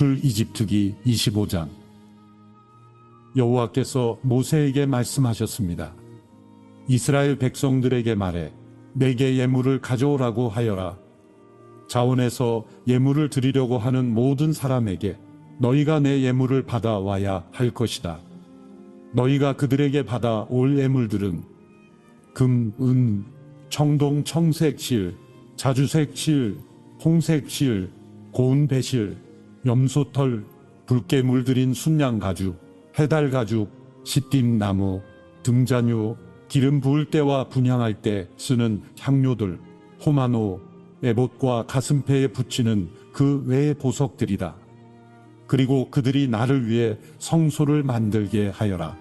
출이집트기 25장. 여호와께서 모세에게 말씀하셨습니다. 이스라엘 백성들에게 말해 내게 예물을 가져오라고 하여라. 자원에서 예물을 드리려고 하는 모든 사람에게 너희가 내 예물을 받아와야 할 것이다. 너희가 그들에게 받아올 예물들은 금, 은, 청동, 청색 실, 자주색 실, 홍색 실, 고운 배실, 염소털, 붉게 물들인 순양 가죽, 해달 가죽, 시띠나무, 등잔요, 기름 부을 때와 분향할 때 쓰는 향료들, 호마노, 에봇과 가슴패에 붙이는 그 외의 보석들이다. 그리고 그들이 나를 위해 성소를 만들게 하여라.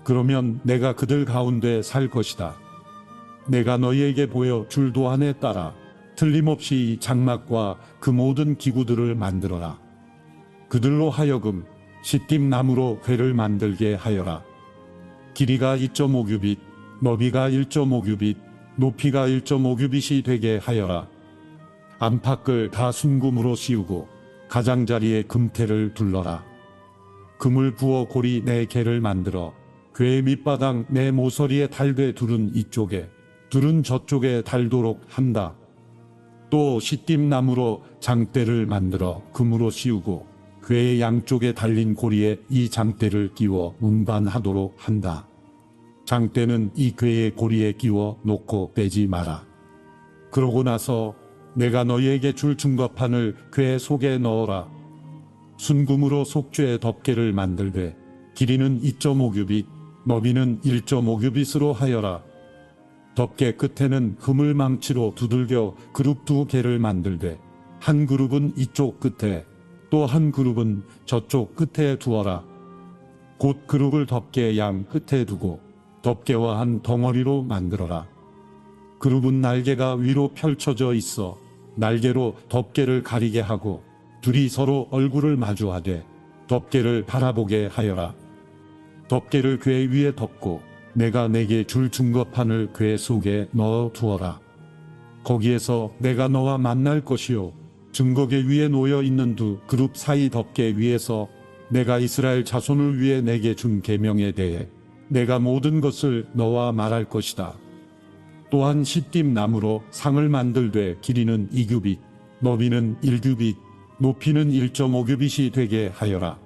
그러면 내가 그들 가운데 살 것이다. 내가 너희에게 보여 줄 도안에 따라 틀림없이 이 장막과 그 모든 기구들을 만들어라. 그들로 하여금 시띠나무로 회를 만들게 하여라. 길이가 2.5규빗, 너비가 1.5규빗, 높이가 1.5규빗이 되게 하여라. 안팎을 다 순금으로 씌우고 가장자리에 금태를 둘러라. 금을 부어 고리 4개를 만들어 궤의 밑바닥 내 모서리에 달되 둘은 이쪽에 둘은 저쪽에 달도록 한다. 또 시띠나무로 장대를 만들어 금으로 씌우고 궤의 양쪽에 달린 고리에 이 장대를 끼워 운반하도록 한다. 장대는 이 궤의 고리에 끼워 놓고 빼지 마라. 그러고 나서 내가 너희에게 줄 증거판을 궤 속에 넣어라. 순금으로 속죄의 덮개를 만들되 길이는 2.5규빗, 너비는 1.5규빗으로 하여라. 덮개 끝에는 그물 망치로 두들겨 그룹 2개를 만들되 한 그룹은 이쪽 끝에 또 한 그룹은 저쪽 끝에 두어라. 곧 그룹을 덮개 양 끝에 두고 덮개와 한 덩어리로 만들어라. 그룹은 날개가 위로 펼쳐져 있어 날개로 덮개를 가리게 하고 둘이 서로 얼굴을 마주하되 덮개를 바라보게 하여라. 덮개를 궤 위에 덮고 내가 내게 줄 증거판을 궤 속에 넣어 두어라. 거기에서 내가 너와 만날 것이요 증거궤 위에 놓여 있는 두 그룹 사이 덮개 위에서 내가 이스라엘 자손을 위해 내게 준 계명에 대해 내가 모든 것을 너와 말할 것이다. 또한 시띠나무로 상을 만들되 길이는 2규빗, 너비는 1규빗, 높이는 1.5규빗이 되게 하여라.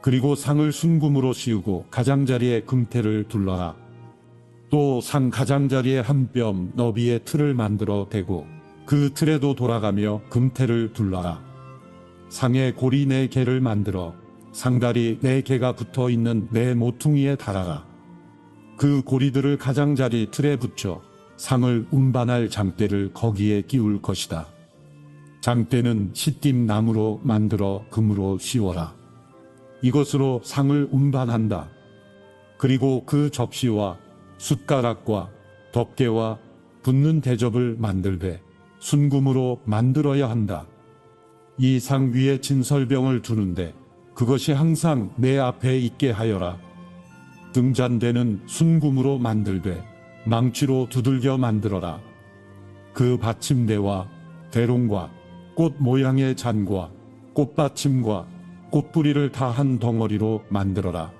그리고 상을 순금으로 씌우고 가장자리에 금태를 둘러라. 또 상 가장자리에 한 뼘 너비의 틀을 만들어 대고 그 틀에도 돌아가며 금태를 둘러라. 상에 고리 4개를 만들어 상다리 4개가 붙어 있는 네 모퉁이에 달아라. 그 고리들을 가장자리 틀에 붙여 상을 운반할 장대를 거기에 끼울 것이다. 장대는 시띠나무로 만들어 금으로 씌워라. 이것으로 상을 운반한다. 그리고 그 접시와 숟가락과 덮개와 붓는 대접을 만들되 순금으로 만들어야 한다. 이 상 위에 진설병을 두는데 그것이 항상 내 앞에 있게 하여라. 등잔대는 순금으로 만들되 망치로 두들겨 만들어라. 그 받침대와 대롱과 꽃 모양의 잔과 꽃받침과 꽃뿌리를 다 한 덩어리로 만들어라.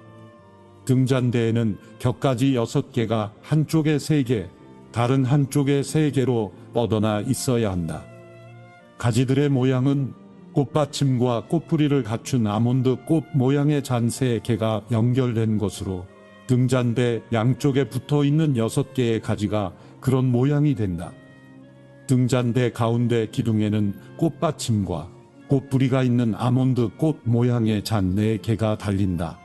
등잔대에는 격가지 6개가 한쪽에 3개, 다른 한쪽에 3개로 뻗어나 있어야 한다. 가지들의 모양은 꽃받침과 꽃뿌리를 갖춘 아몬드 꽃 모양의 잔 3개가 연결된 것으로 등잔대 양쪽에 붙어있는 6개의 가지가 그런 모양이 된다. 등잔대 가운데 기둥에는 꽃받침과 꽃뿌리가 있는 아몬드 꽃 모양의 잔 4개가 달린다.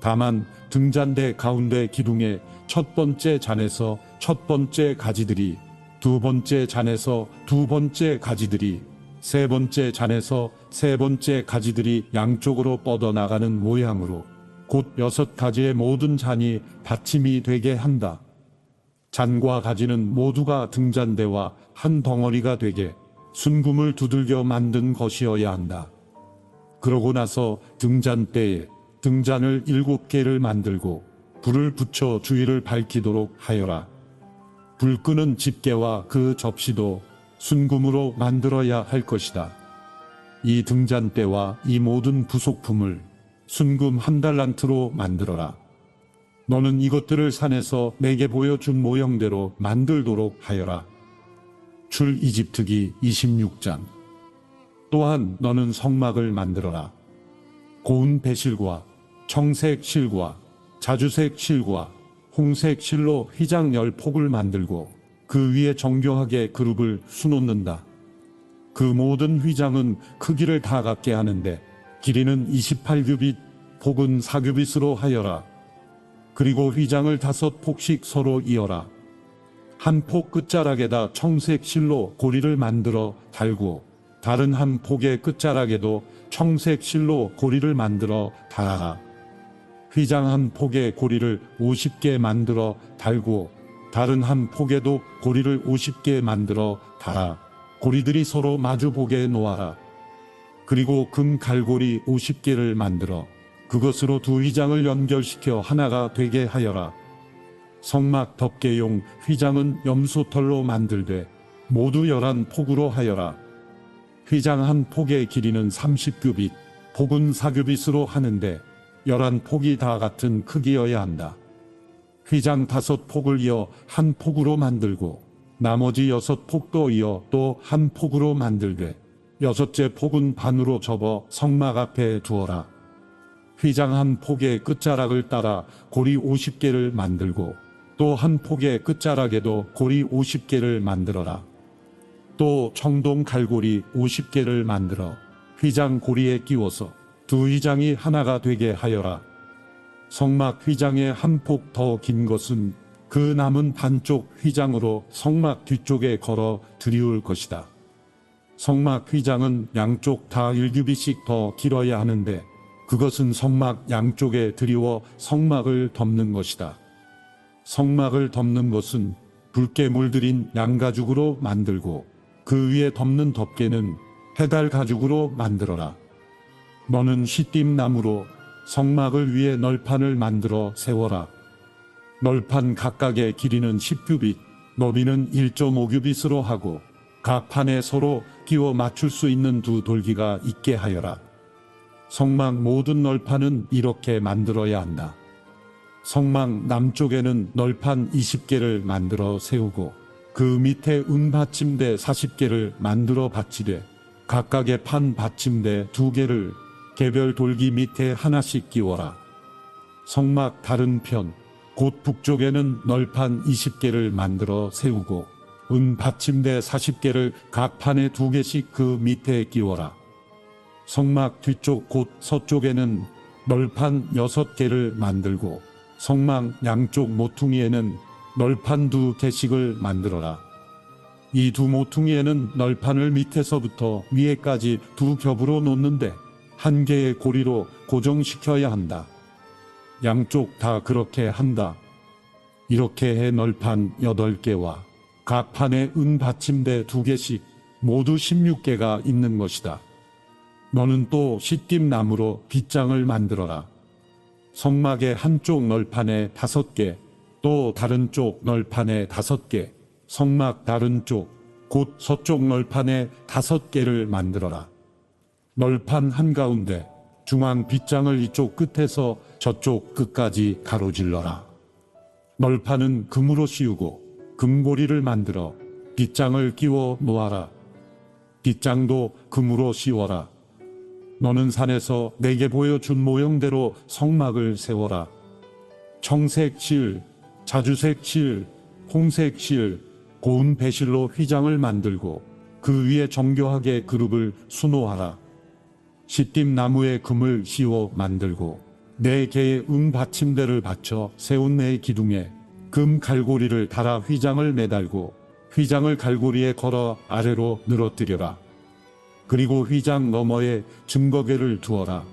다만 등잔대 가운데 기둥의 첫 번째 잔에서 첫 번째 가지들이, 두 번째 잔에서 두 번째 가지들이, 세 번째 잔에서 세 번째 가지들이 양쪽으로 뻗어나가는 모양으로 곧 6가지의 모든 잔이 받침이 되게 한다. 잔과 가지는 모두가 등잔대와 한 덩어리가 되게 순금을 두들겨 만든 것이어야 한다. 그러고 나서 등잔대에 등잔을 7개를 만들고 불을 붙여 주위를 밝히도록 하여라. 불 끄는 집게와 그 접시도 순금으로 만들어야 할 것이다. 이 등잔대와 이 모든 부속품을 순금 1달란트로 만들어라. 너는 이것들을 산에서 내게 보여준 모형대로 만들도록 하여라. 출이집트기 26장. 또한 너는 성막을 만들어라. 고운 배실과 청색 실과 자주색 실과 홍색 실로 휘장 10폭을 만들고 그 위에 정교하게 그룹을 수놓는다. 그 모든 휘장은 크기를 다 같게 하는데 길이는 28규빗, 폭은 4규빗으로 하여라. 그리고 휘장을 5폭씩 서로 이어라. 한 폭 끝자락에다 청색 실로 고리를 만들어 달고 다른 한 폭의 끝자락에도 청색 실로 고리를 만들어 달아라. 휘장 한 폭에 고리를 50개 만들어 달고 다른 한 폭에도 고리를 50개 만들어 달아. 고리들이 서로 마주보게 놓아라. 그리고 금 갈고리 50개를 만들어 그것으로 두 휘장을 연결시켜 하나가 되게 하여라. 성막 덮개용 휘장은 염소털로 만들되 모두 11폭으로 하여라. 휘장 한 폭의 길이는 30규빗, 폭은 4규빗으로 하는데 11폭이 다 같은 크기여야 한다. 휘장 5폭을 이어 한 폭으로 만들고 나머지 6폭도 이어 또 한 폭으로 만들되 6째 폭은 반으로 접어 성막 앞에 두어라. 휘장 한 폭의 끝자락을 따라 고리 50개를 만들고 또 한 폭의 끝자락에도 고리 50개를 만들어라. 또 청동 갈고리 50개를 만들어 휘장 고리에 끼워서 두 휘장이 하나가 되게 하여라. 성막 휘장의 한 폭 더 긴 것은 그 남은 반쪽 휘장으로 성막 뒤쪽에 걸어 들이울 것이다. 성막 휘장은 양쪽 다 1규빗씩 더 길어야 하는데 그것은 성막 양쪽에 들이워 성막을 덮는 것이다. 성막을 덮는 것은 붉게 물들인 양가죽으로 만들고 그 위에 덮는 덮개는 해달 가죽으로 만들어라. 너는 시띠임 나무로 성막을 위에 널판을 만들어 세워라. 널판 각각의 길이는 10규빗, 너비는 1.5규빗으로 하고 각 판에 서로 끼워 맞출 수 있는 두 돌기가 있게 하여라. 성막 모든 널판은 이렇게 만들어야 한다. 성막 남쪽에는 널판 20개를 만들어 세우고 그 밑에 은받침대 40개를 만들어 받치되 각각의 판 받침대 2개를 개별 돌기 밑에 하나씩 끼워라. 성막 다른 편 곧 북쪽에는 널판 20개를 만들어 세우고 은 받침대 40개를 각 판에 2개씩 그 밑에 끼워라. 성막 뒤쪽 곧 서쪽에는 널판 6개를 만들고 성막 양쪽 모퉁이에는 널판 2개씩을 만들어라. 이 두 모퉁이에는 널판을 밑에서부터 위에까지 2겹으로 놓는데 한 개의 고리로 고정시켜야 한다. 양쪽 다 그렇게 한다. 이렇게 해 널판 8개와 각 판에 은 받침대 2개씩 모두 16개가 있는 것이다. 너는 또 시띠임 나무로 빗장을 만들어라. 성막의 한쪽 널판에 5개, 또 다른 쪽 널판에 5개, 성막 다른 쪽, 곧 서쪽 널판에 5개를 만들어라. 널판 한가운데 중앙 빗장을 이쪽 끝에서 저쪽 끝까지 가로질러라. 널판은 금으로 씌우고 금고리를 만들어 빗장을 끼워 놓아라. 빗장도 금으로 씌워라. 너는 산에서 내게 보여준 모형대로 성막을 세워라. 청색 실, 자주색 실, 홍색 실, 고운 배실로 휘장을 만들고 그 위에 정교하게 그룹을 수놓아라. 시띠임 나무에 금을 씌워 만들고 4개의 은받침대를 받쳐 세운 네 기둥에 금 갈고리를 달아 휘장을 매달고 휘장을 갈고리에 걸어 아래로 늘어뜨려라. 그리고 휘장 너머에 증거궤를 두어라.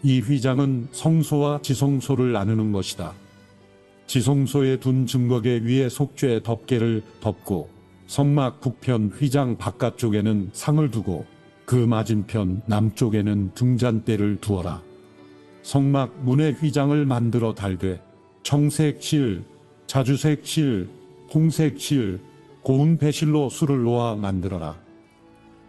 이 휘장은 성소와 지성소를 나누는 것이다. 지성소에 둔 증거궤 위에 속죄 덮개를 덮고 성막 북편 휘장 바깥쪽에는 상을 두고 그 맞은편 남쪽에는 등잔대를 두어라. 성막 문에 휘장을 만들어 달되 청색 실, 자주색 실, 홍색 실, 고운 배실로 수를 놓아 만들어라.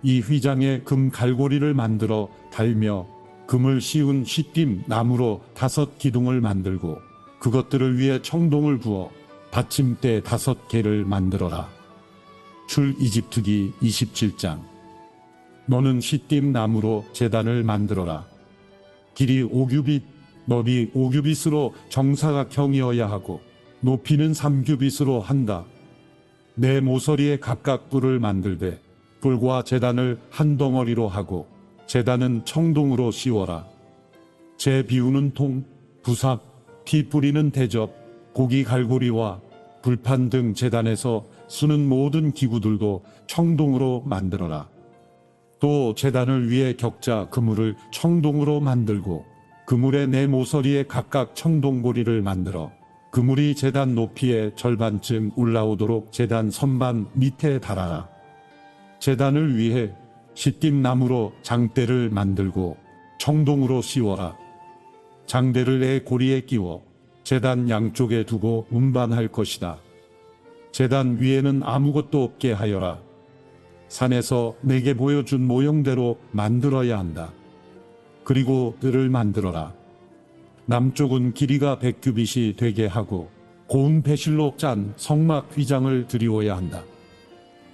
이 휘장에 금 갈고리를 만들어 달며 금을 씌운 시띠 나무로 5기둥을 만들고 그것들을 위해 청동을 부어 받침대 5개를 만들어라. 출애굽기 27장. 너는 시띠 나무로 제단을 만들어라. 길이 5규빗, 너비 5규빗으로 정사각형이어야 하고 높이는 3규빗으로 한다. 내 모서리에 각각 뿔을 만들되 뿔과 제단을 한 덩어리로 하고 제단은 청동으로 씌워라. 재 비우는 통, 부삽, 피 뿌리는 대접, 고기 갈고리와 불판 등 제단에서 쓰는 모든 기구들도 청동으로 만들어라. 또 제단을 위해 격자 그물을 청동으로 만들고 그물의 네 모서리에 각각 청동고리를 만들어 그물이 제단 높이의 절반쯤 올라오도록 제단 선반 밑에 달아라. 제단을 위해 시띠 나무로 장대를 만들고 청동으로 씌워라. 장대를 내 고리에 끼워 제단 양쪽에 두고 운반할 것이다. 제단 위에는 아무것도 없게 하여라. 산에서 내게 보여준 모형대로 만들어야 한다. 그리고 뜰을 만들어라. 남쪽은 길이가 100규빗이 되게 하고 고운 배실로 짠 성막 휘장을 드리워야 한다.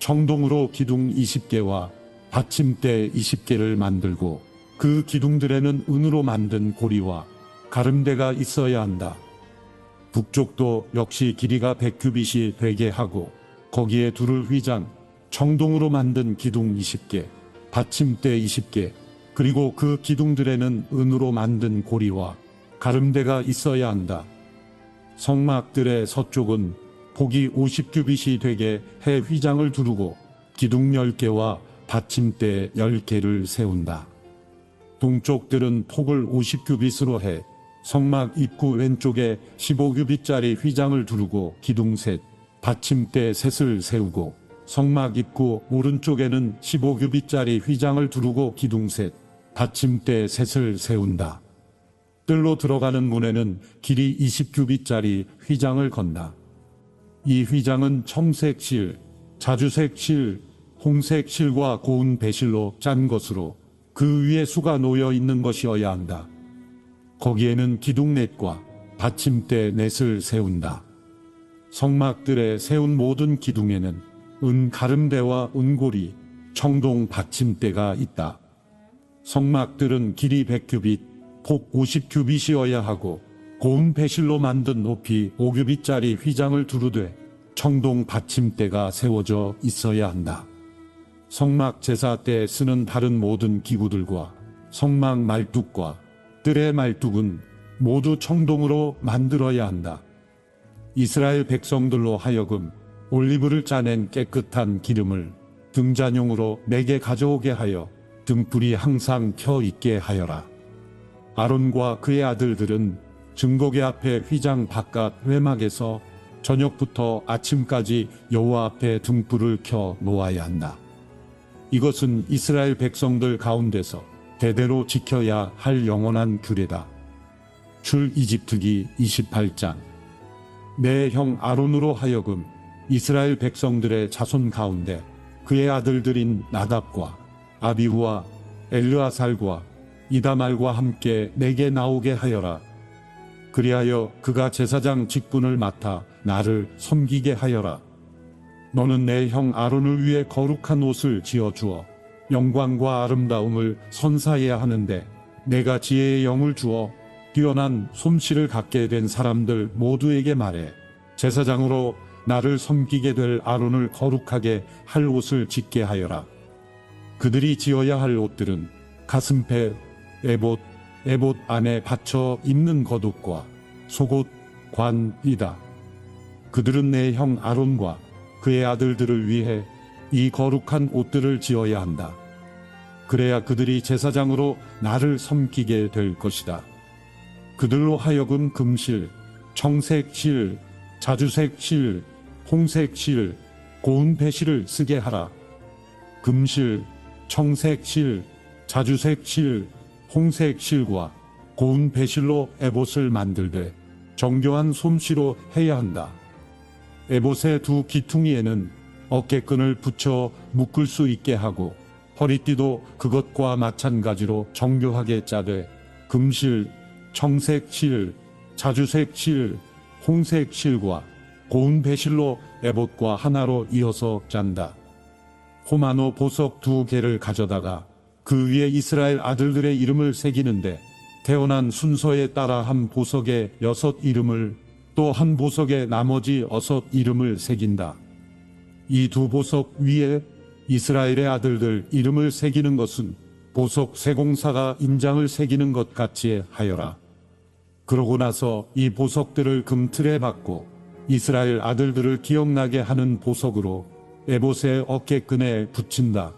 청동으로 기둥 20개와 받침대 20개를 만들고 그 기둥들에는 은으로 만든 고리와 가름대가 있어야 한다. 북쪽도 역시 길이가 100규빗이 되게 하고 거기에 두를 휘장, 청동으로 만든 기둥 20개, 받침대 20개, 그리고 그 기둥들에는 은으로 만든 고리와 가름대가 있어야 한다. 성막들의 서쪽은 폭이 50규빗이 되게 해 휘장을 두르고 기둥 10개와 받침대 10개를 세운다. 동쪽들은 폭을 50규빗으로 해 성막 입구 왼쪽에 15규빗짜리 휘장을 두르고 기둥 셋, 받침대 셋을 세우고 성막 입구 오른쪽에는 15규빗짜리 휘장을 두르고 기둥 셋, 받침대 셋을 세운다. 뜰로 들어가는 문에는 길이 20규빗짜리 휘장을 건다. 이 휘장은 청색 실, 자주색 실, 홍색 실과 고운 배실로 짠 것으로 그 위에 수가 놓여 있는 것이어야 한다. 거기에는 기둥 넷과 받침대 넷을 세운다. 성막들에 세운 모든 기둥에는 은 가름대와 은고리, 청동 받침대가 있다. 성막들은 길이 100규빗, 폭 50규빗이어야 하고 고운 배실로 만든 높이 5규빗짜리 휘장을 두르되 청동 받침대가 세워져 있어야 한다. 성막 제사 때 쓰는 다른 모든 기구들과 성막 말뚝과 뜰의 말뚝은 모두 청동으로 만들어야 한다. 이스라엘 백성들로 하여금 올리브를 짜낸 깨끗한 기름을 등잔용으로 내게 가져오게 하여 등불이 항상 켜 있게 하여라. 아론과 그의 아들들은 증거궤 앞에 휘장 바깥 외막에서 저녁부터 아침까지 여호와 앞에 등불을 켜 놓아야 한다. 이것은 이스라엘 백성들 가운데서 대대로 지켜야 할 영원한 규례다. 출애굽기 28장. 내 형 아론으로 하여금 이스라엘 백성들의 자손 가운데 그의 아들들인 나답과 아비후와 엘르아살과 이다말과 함께 내게 나오게 하여라. 그리하여 그가 제사장 직분을 맡아 나를 섬기게 하여라. 너는 내 형 아론을 위해 거룩한 옷을 지어주어 영광과 아름다움을 선사해야 하는데 내가 지혜의 영을 주어 뛰어난 솜씨를 갖게 된 사람들 모두에게 말해 제사장으로 나를 섬기게 될 아론을 거룩하게 할 옷을 짓게 하여라. 그들이 지어야 할 옷들은 가슴패, 에봇 안에 받쳐 입는 겉옷과 속옷, 관이다. 그들은 내 형 아론과 그의 아들들을 위해 이 거룩한 옷들을 지어야 한다. 그래야 그들이 제사장으로 나를 섬기게 될 것이다. 그들로 하여금 금실, 청색 실, 자주색 실, 홍색 실, 고운 배실을 쓰게 하라. 금실, 청색 실, 자주색 실, 홍색 실과 고운 배실로 에봇을 만들되 정교한 솜씨로 해야 한다. 에봇의 두 귀퉁이에는 어깨끈을 붙여 묶을 수 있게 하고 허리띠도 그것과 마찬가지로 정교하게 짜되 금실, 청색 실, 자주색 실, 홍색 실과 고운 배실로 에봇과 하나로 이어서 짠다. 호마노 보석 2개를 가져다가 그 위에 이스라엘 아들들의 이름을 새기는데 태어난 순서에 따라 한 보석에 6 이름을 또 한 보석에 나머지 6 이름을 새긴다. 이 2 보석 위에 이스라엘의 아들들 이름을 새기는 것은 보석 세공사가 인장을 새기는 것 같이 하여라. 그러고 나서 이 보석들을 금틀에 박고 이스라엘 아들들을 기억나게 하는 보석으로 에봇의 어깨끈에 붙인다.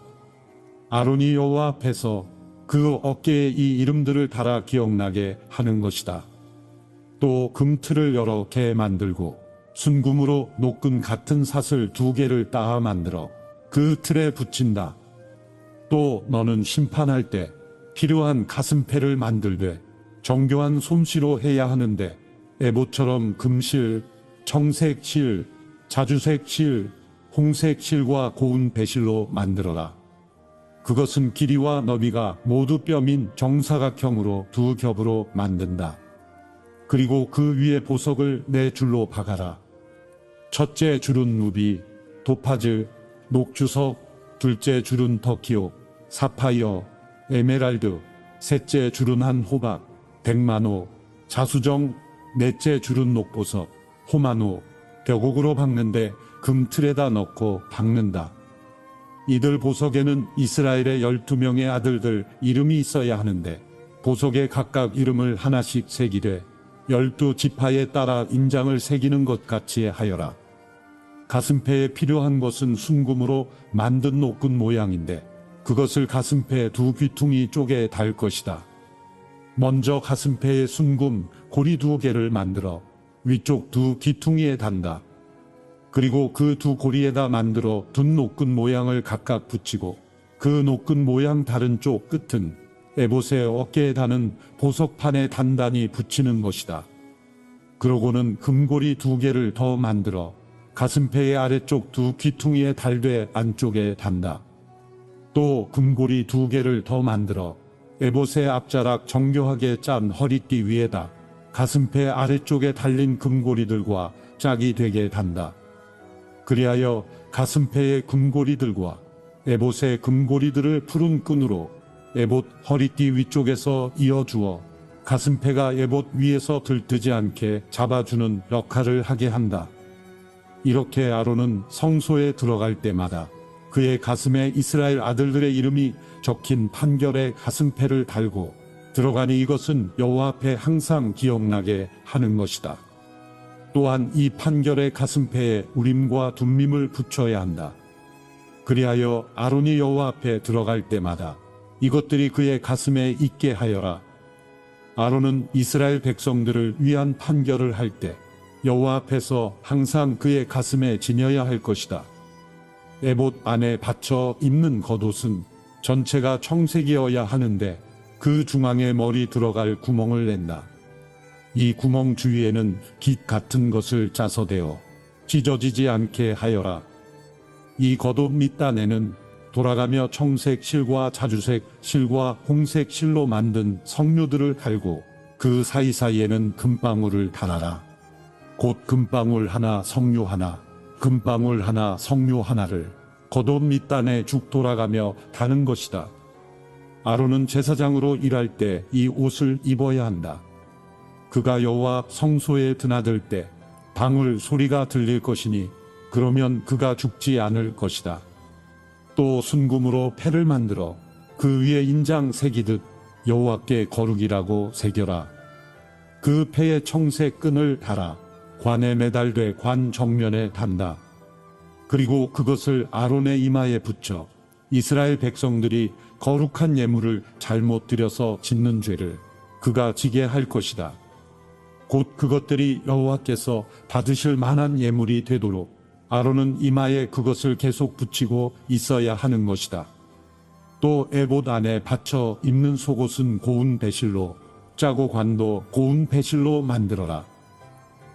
아론이 여호와 앞에서 그 어깨에 이 이름들을 달아 기억나게 하는 것이다. 또 금틀을 여러 개 만들고 순금으로 노끈 같은 사슬 2개를 따아 만들어 그 틀에 붙인다. 또 너는 심판할 때 필요한 가슴패를 만들되 정교한 솜씨로 해야 하는데 에봇처럼 금실, 청색 실, 자주색 실, 홍색 실과 고운 배실로 만들어라. 그것은 길이와 너비가 모두 뼘인 정사각형으로 2 겹으로 만든다. 그리고 그 위에 보석을 4줄로 박아라. 첫째 줄은 루비, 도파즈, 녹주석, 둘째 줄은 터키옥, 사파이어, 에메랄드, 셋째 줄은 한 호박, 백만호, 자수정, 넷째 줄은 녹보석, 호마노, 벽옥으로 박는데 금틀에다 넣고 박는다. 이들 보석에는 이스라엘의 12명의 아들들 이름이 있어야 하는데 보석에 각각 이름을 하나씩 새기되 12지파에 따라 인장을 새기는 것 같이 하여라. 가슴패에 필요한 것은 순금으로 만든 노끈 모양인데 그것을 가슴패 2 귀퉁이 쪽에 달 것이다. 먼저 가슴패에 순금 고리 2개를 만들어 위쪽 2 귀퉁이에 단다. 그리고 그 2 고리에다 만들어 둔 노끈 모양을 각각 붙이고 그 노끈 모양 다른 쪽 끝은 에봇의 어깨에 다는 보석판에 단단히 붙이는 것이다. 그러고는 금고리 2개를 더 만들어 가슴패의 아래쪽 2 귀퉁이에 달되 안쪽에 단다. 또 금고리 2개를 더 만들어 에봇의 앞자락 정교하게 짠 허리띠 위에다 가슴패 아래쪽에 달린 금고리들과 짝이 되게 단다. 그리하여 가슴패의 금고리들과 에봇의 금고리들을 푸른 끈으로 에봇 허리띠 위쪽에서 이어주어 가슴패가 에봇 위에서 들뜨지 않게 잡아주는 역할을 하게 한다. 이렇게 아론은 성소에 들어갈 때마다 그의 가슴에 이스라엘 아들들의 이름이 적힌 판결의 가슴패를 달고 들어가니 이것은 여호와 앞에 항상 기억나게 하는 것이다. 또한 이 판결의 가슴패에 우림과 둠밈을 붙여야 한다. 그리하여 아론이 여호와 앞에 들어갈 때마다 이것들이 그의 가슴에 있게 하여라. 아론은 이스라엘 백성들을 위한 판결을 할 때 여호와 앞에서 항상 그의 가슴에 지녀야 할 것이다. 에봇 안에 받쳐 입는 겉옷은 전체가 청색이어야 하는데 그 중앙에 머리 들어갈 구멍을 낸다. 이 구멍 주위에는 깃 같은 것을 짜서 대어 찢어지지 않게 하여라. 이 겉옷 밑단에는 돌아가며 청색 실과 자주색 실과 홍색 실로 만든 석류들을 달고 그 사이사이에는 금방울을 달아라. 곧 금방울 하나 석류 하나 금방울 하나 석류 하나를 겉옷 밑단에 쭉 돌아가며 다는 것이다. 아론은 제사장으로 일할 때 이 옷을 입어야 한다. 그가 여호와 성소에 드나들 때 방울 소리가 들릴 것이니 그러면 그가 죽지 않을 것이다. 또 순금으로 패를 만들어 그 위에 인장 새기듯 여호와께 거룩이라고 새겨라. 그 패에 청색 끈을 달아 관에 매달되 관 정면에 단다. 그리고 그것을 아론의 이마에 붙여 이스라엘 백성들이 거룩한 예물을 잘못 드려서 짓는 죄를 그가 지게 할 것이다. 곧 그것들이 여호와께서 받으실 만한 예물이 되도록 아론은 이마에 그것을 계속 붙이고 있어야 하는 것이다. 또 에봇 안에 받쳐 입는 속옷은 고운 배실로 짜고 관도 고운 배실로 만들어라.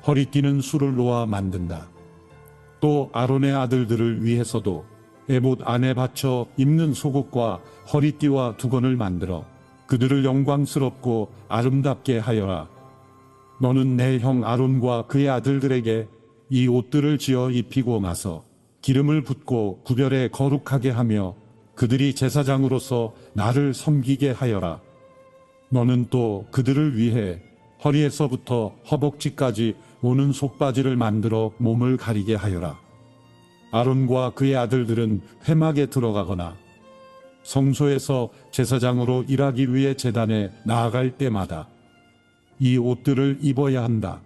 허리띠는 수를 놓아 만든다. 또 아론의 아들들을 위해서도 에봇 안에 받쳐 입는 속옷과 허리띠와 두건을 만들어 그들을 영광스럽고 아름답게 하여라. 너는 내 형 아론과 그의 아들들에게 이 옷들을 지어 입히고 나서 기름을 붓고 구별에 거룩하게 하며 그들이 제사장으로서 나를 섬기게 하여라. 너는 또 그들을 위해 허리에서부터 허벅지까지 오는 속바지를 만들어 몸을 가리게 하여라. 아론과 그의 아들들은 회막에 들어가거나 성소에서 제사장으로 일하기 위해 제단에 나아갈 때마다 이 옷들을 입어야 한다.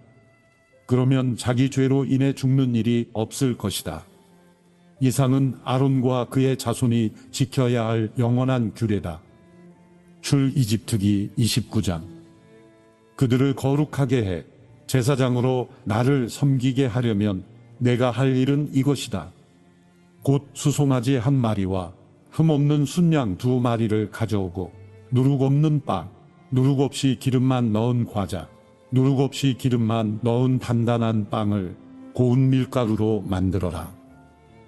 그러면 자기 죄로 인해 죽는 일이 없을 것이다. 이상은 아론과 그의 자손이 지켜야 할 영원한 규례다. 출이집트기 29장. 그들을 거룩하게 해 제사장으로 나를 섬기게 하려면 내가 할 일은 이것이다. 곧 수송아지 1마리와 흠없는 순양 2마리를 가져오고 누룩 없는 빵, 누룩 없이 기름만 넣은 과자, 누룩 없이 기름만 넣은 단단한 빵을 고운 밀가루로 만들어라.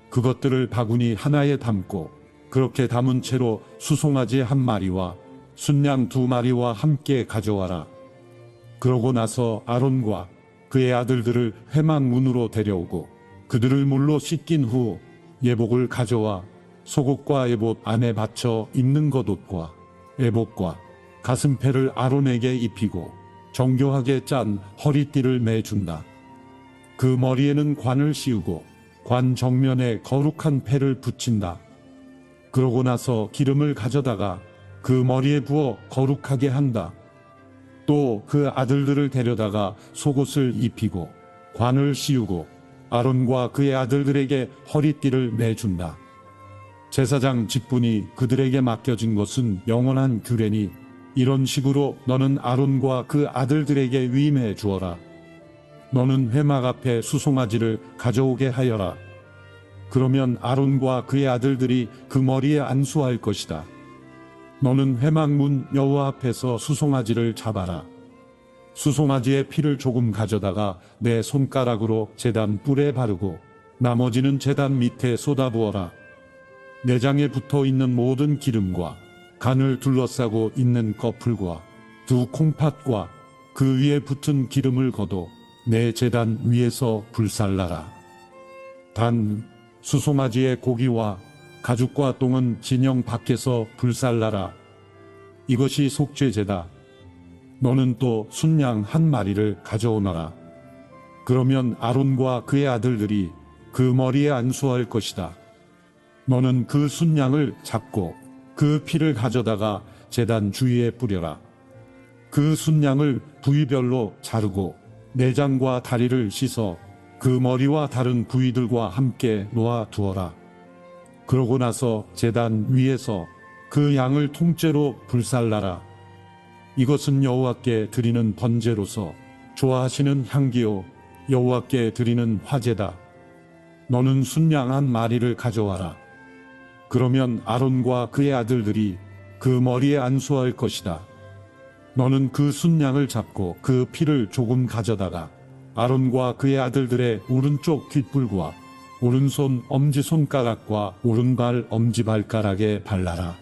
그것들을 바구니 하나에 담고 그렇게 담은 채로 수송아지 1마리와 순양 2마리와 함께 가져와라. 그러고 나서 아론과 그의 아들들을 회막 문으로 데려오고 그들을 물로 씻긴 후 예복을 가져와 속옷과 에봇 안에 받쳐 입는 겉옷과 에봇과 가슴패를 아론에게 입히고 정교하게 짠 허리띠를 매준다. 그 머리에는 관을 씌우고 관 정면에 거룩한 패를 붙인다. 그러고 나서 기름을 가져다가 그 머리에 부어 거룩하게 한다. 또 그 아들들을 데려다가 속옷을 입히고 관을 씌우고 아론과 그의 아들들에게 허리띠를 매준다. 제사장 직분이 그들에게 맡겨진 것은 영원한 규례니 이런 식으로 너는 아론과 그 아들들에게 위임해 주어라. 너는 회막 앞에 수송아지를 가져오게 하여라. 그러면 아론과 그의 아들들이 그 머리에 안수할 것이다. 너는 회막문 여호와 앞에서 수송아지를 잡아라. 수송아지의 피를 조금 가져다가 내 손가락으로 제단 뿔에 바르고 나머지는 제단 밑에 쏟아부어라. 내장에 붙어 있는 모든 기름과 간을 둘러싸고 있는 꺼풀과 2 콩팥과 그 위에 붙은 기름을 거둬 내 제단 위에서 불살라라. 단 수송아지의 고기와 가죽과 똥은 진영 밖에서 불살라라. 이것이 속죄제다. 너는 또 순양 1마리를 가져오너라. 그러면 아론과 그의 아들들이 그 머리에 안수할 것이다. 너는 그 순양을 잡고 그 피를 가져다가 제단 주위에 뿌려라. 그 순양을 부위별로 자르고 내장과 다리를 씻어 그 머리와 다른 부위들과 함께 놓아 두어라. 그러고 나서 제단 위에서 그 양을 통째로 불살라라. 이것은 여호와께 드리는 번제로서 좋아하시는 향기요 여호와께 드리는 화제다. 너는 순양 1마리를 가져와라. 그러면 아론과 그의 아들들이 그 머리에 안수할 것이다. 너는 그 순양을 잡고 그 피를 조금 가져다가 아론과 그의 아들들의 오른쪽 귓불과 오른손 엄지손가락과 오른발 엄지발가락에 발라라.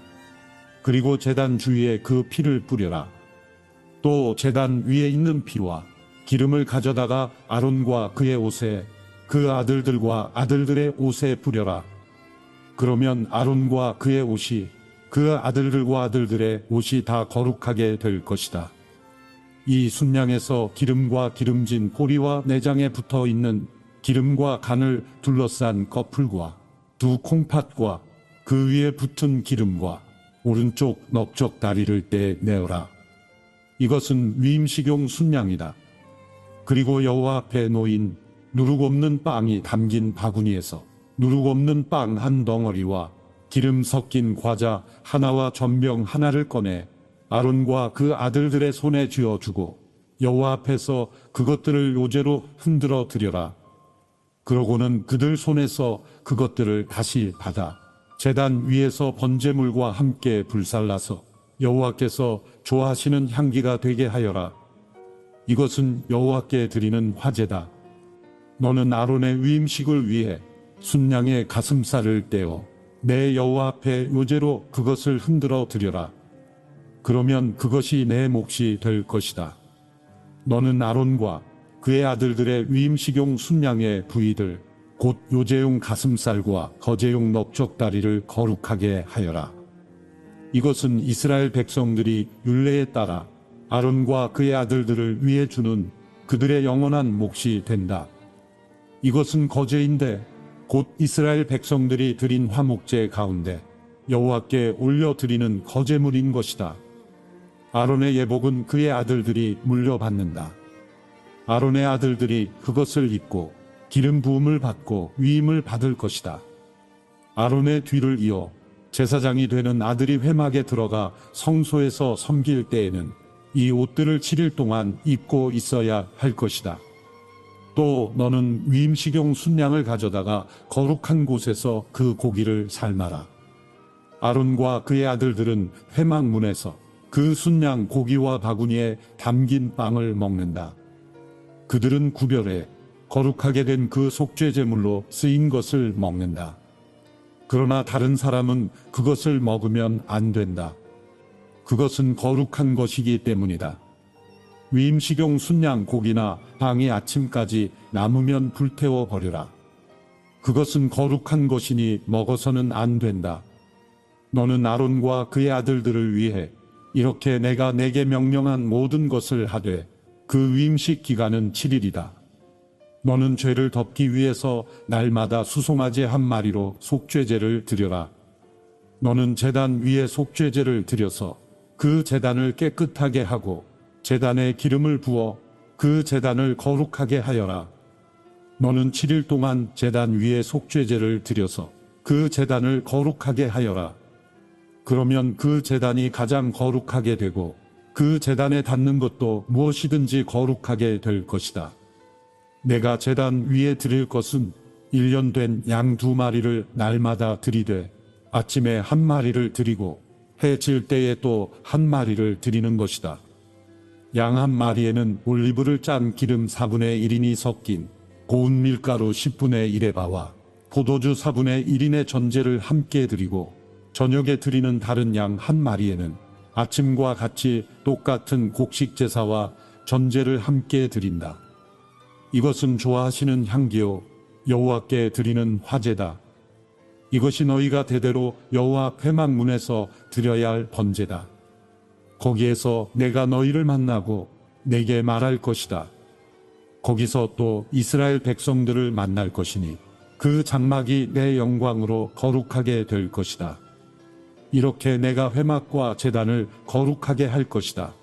그리고 제단 주위에 그 피를 뿌려라. 또 제단 위에 있는 피와 기름을 가져다가 아론과 그의 옷에 그 아들들과 아들들의 옷에 뿌려라. 그러면 아론과 그의 옷이 그 아들들과 아들들의 옷이 다 거룩하게 될 것이다. 이 순양에서 기름과 기름진 꼬리와 내장에 붙어 있는 기름과 간을 둘러싼 꺼풀과 2 콩팥과 그 위에 붙은 기름과 오른쪽 넓적 다리를 떼내어라. 이것은 위임식용 순양이다. 그리고 여호와 앞에 놓인 누룩 없는 빵이 담긴 바구니에서 누룩 없는 빵 1덩어리와 기름 섞인 과자 하나와 전병 하나를 꺼내 아론과 그 아들들의 손에 쥐어주고 여호와 앞에서 그것들을 요제로 흔들어 드려라. 그러고는 그들 손에서 그것들을 다시 받아 제단 위에서 번제물과 함께 불살라서 여호와께서 좋아하시는 향기가 되게 하여라. 이것은 여호와께 드리는 화제다. 너는 아론의 위임식을 위해 순양의 가슴살을 떼어 내 여호와 앞에 요제로 그것을 흔들어 드려라. 그러면 그것이 내 몫이 될 것이다. 너는 아론과 그의 아들들의 위임식용 순양의 부위들 곧 요제용 가슴살과 거제용 넓적다리를 거룩하게 하여라. 이것은 이스라엘 백성들이 율례에 따라 아론과 그의 아들들을 위해 주는 그들의 영원한 몫이 된다. 이것은 거제인데 곧 이스라엘 백성들이 드린 화목제 가운데 여호와께 올려드리는 거제물인 것이다. 아론의 예복은 그의 아들들이 물려받는다. 아론의 아들들이 그것을 입고 기름 부음을 받고 위임을 받을 것이다. 아론의 뒤를 이어 제사장이 되는 아들이 회막에 들어가 성소에서 섬길 때에는 이 옷들을 7일 동안 입고 있어야 할 것이다. 또 너는 위임식용 순양을 가져다가 거룩한 곳에서 그 고기를 삶아라. 아론과 그의 아들들은 회막문에서 그 순양 고기와 바구니에 담긴 빵을 먹는다. 그들은 구별해 거룩하게 된 그 속죄 제물로 쓰인 것을 먹는다. 그러나 다른 사람은 그것을 먹으면 안 된다. 그것은 거룩한 것이기 때문이다. 위임식용 순양 고기나 빵이 아침까지 남으면 불태워 버려라. 그것은 거룩한 것이니 먹어서는 안 된다. 너는 아론과 그의 아들들을 위해 이렇게 내가 내게 명령한 모든 것을 하되 그 위임식 기간은 7일이다. 너는 죄를 덮기 위해서 날마다 수송아지 한 마리로 속죄제를 드려라. 너는 제단 위에 속죄제를 드려서 그 제단을 깨끗하게 하고 제단에 기름을 부어 그 제단을 거룩하게 하여라. 너는 7일 동안 제단 위에 속죄제를 드려서 그 제단을 거룩하게 하여라. 그러면 그 제단이 가장 거룩하게 되고 그 제단에 닿는 것도 무엇이든지 거룩하게 될 것이다. 내가 제단 위에 드릴 것은 1년 된 양 2마리를 날마다 드리되 아침에 1마리를 드리고 해 질 때에 또 1마리를 드리는 것이다. 양 1마리에는 올리브를 짠 기름 4분의 1인이 섞인 고운 밀가루 10분의 1의 바와 포도주 4분의 1인의 전제를 함께 드리고 저녁에 드리는 다른 양 1마리에는 아침과 같이 똑같은 곡식 제사와 전제를 함께 드린다. 이것은 좋아하시는 향기요 여호와께 드리는 화제다. 이것이 너희가 대대로 여호와 회막문에서 드려야 할 번제다. 거기에서 내가 너희를 만나고 내게 말할 것이다. 거기서 또 이스라엘 백성들을 만날 것이니 그 장막이 내 영광으로 거룩하게 될 것이다. 이렇게 내가 회막과 제단을 거룩하게 할 것이다.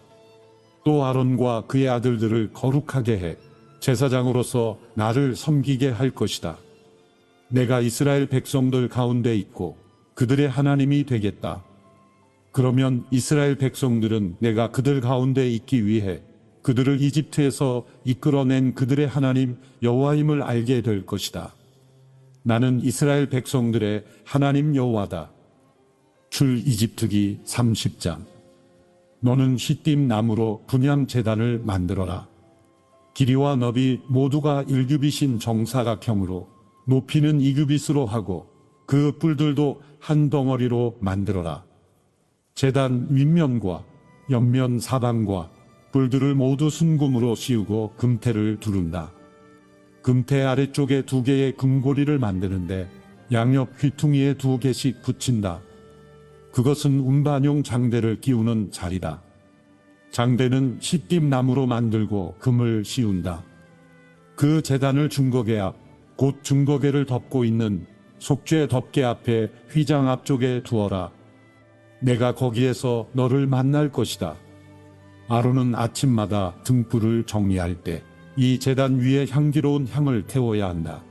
또 아론과 그의 아들들을 거룩하게 해 제사장으로서 나를 섬기게 할 것이다. 내가 이스라엘 백성들 가운데 있고 그들의 하나님이 되겠다. 그러면 이스라엘 백성들은 내가 그들 가운데 있기 위해 그들을 이집트에서 이끌어낸 그들의 하나님 여호와임을 알게 될 것이다. 나는 이스라엘 백성들의 하나님 여호와다. 출이집트기 30장. 너는 시딤 나무로 분향 제단을 만들어라. 길이와 너비 모두가 1규빗인 정사각형으로 높이는 2규빗으로 하고 그 뿔들도 한 덩어리로 만들어라. 제단 윗면과 옆면 사방과 뿔들을 모두 순금으로 씌우고 금태를 두른다. 금태 아래쪽에 2개의 금고리를 만드는데 양옆 휘퉁이에 2개씩 붙인다. 그것은 운반용 장대를 끼우는 자리다. 장대는 시딤나무로 만들고 금을 씌운다. 그 제단을 중거계 앞, 곧 중거계를 덮고 있는 속죄 덮개 앞에 휘장 앞쪽에 두어라. 내가 거기에서 너를 만날 것이다. 아론은 아침마다 등불을 정리할 때 이 제단 위에 향기로운 향을 태워야 한다.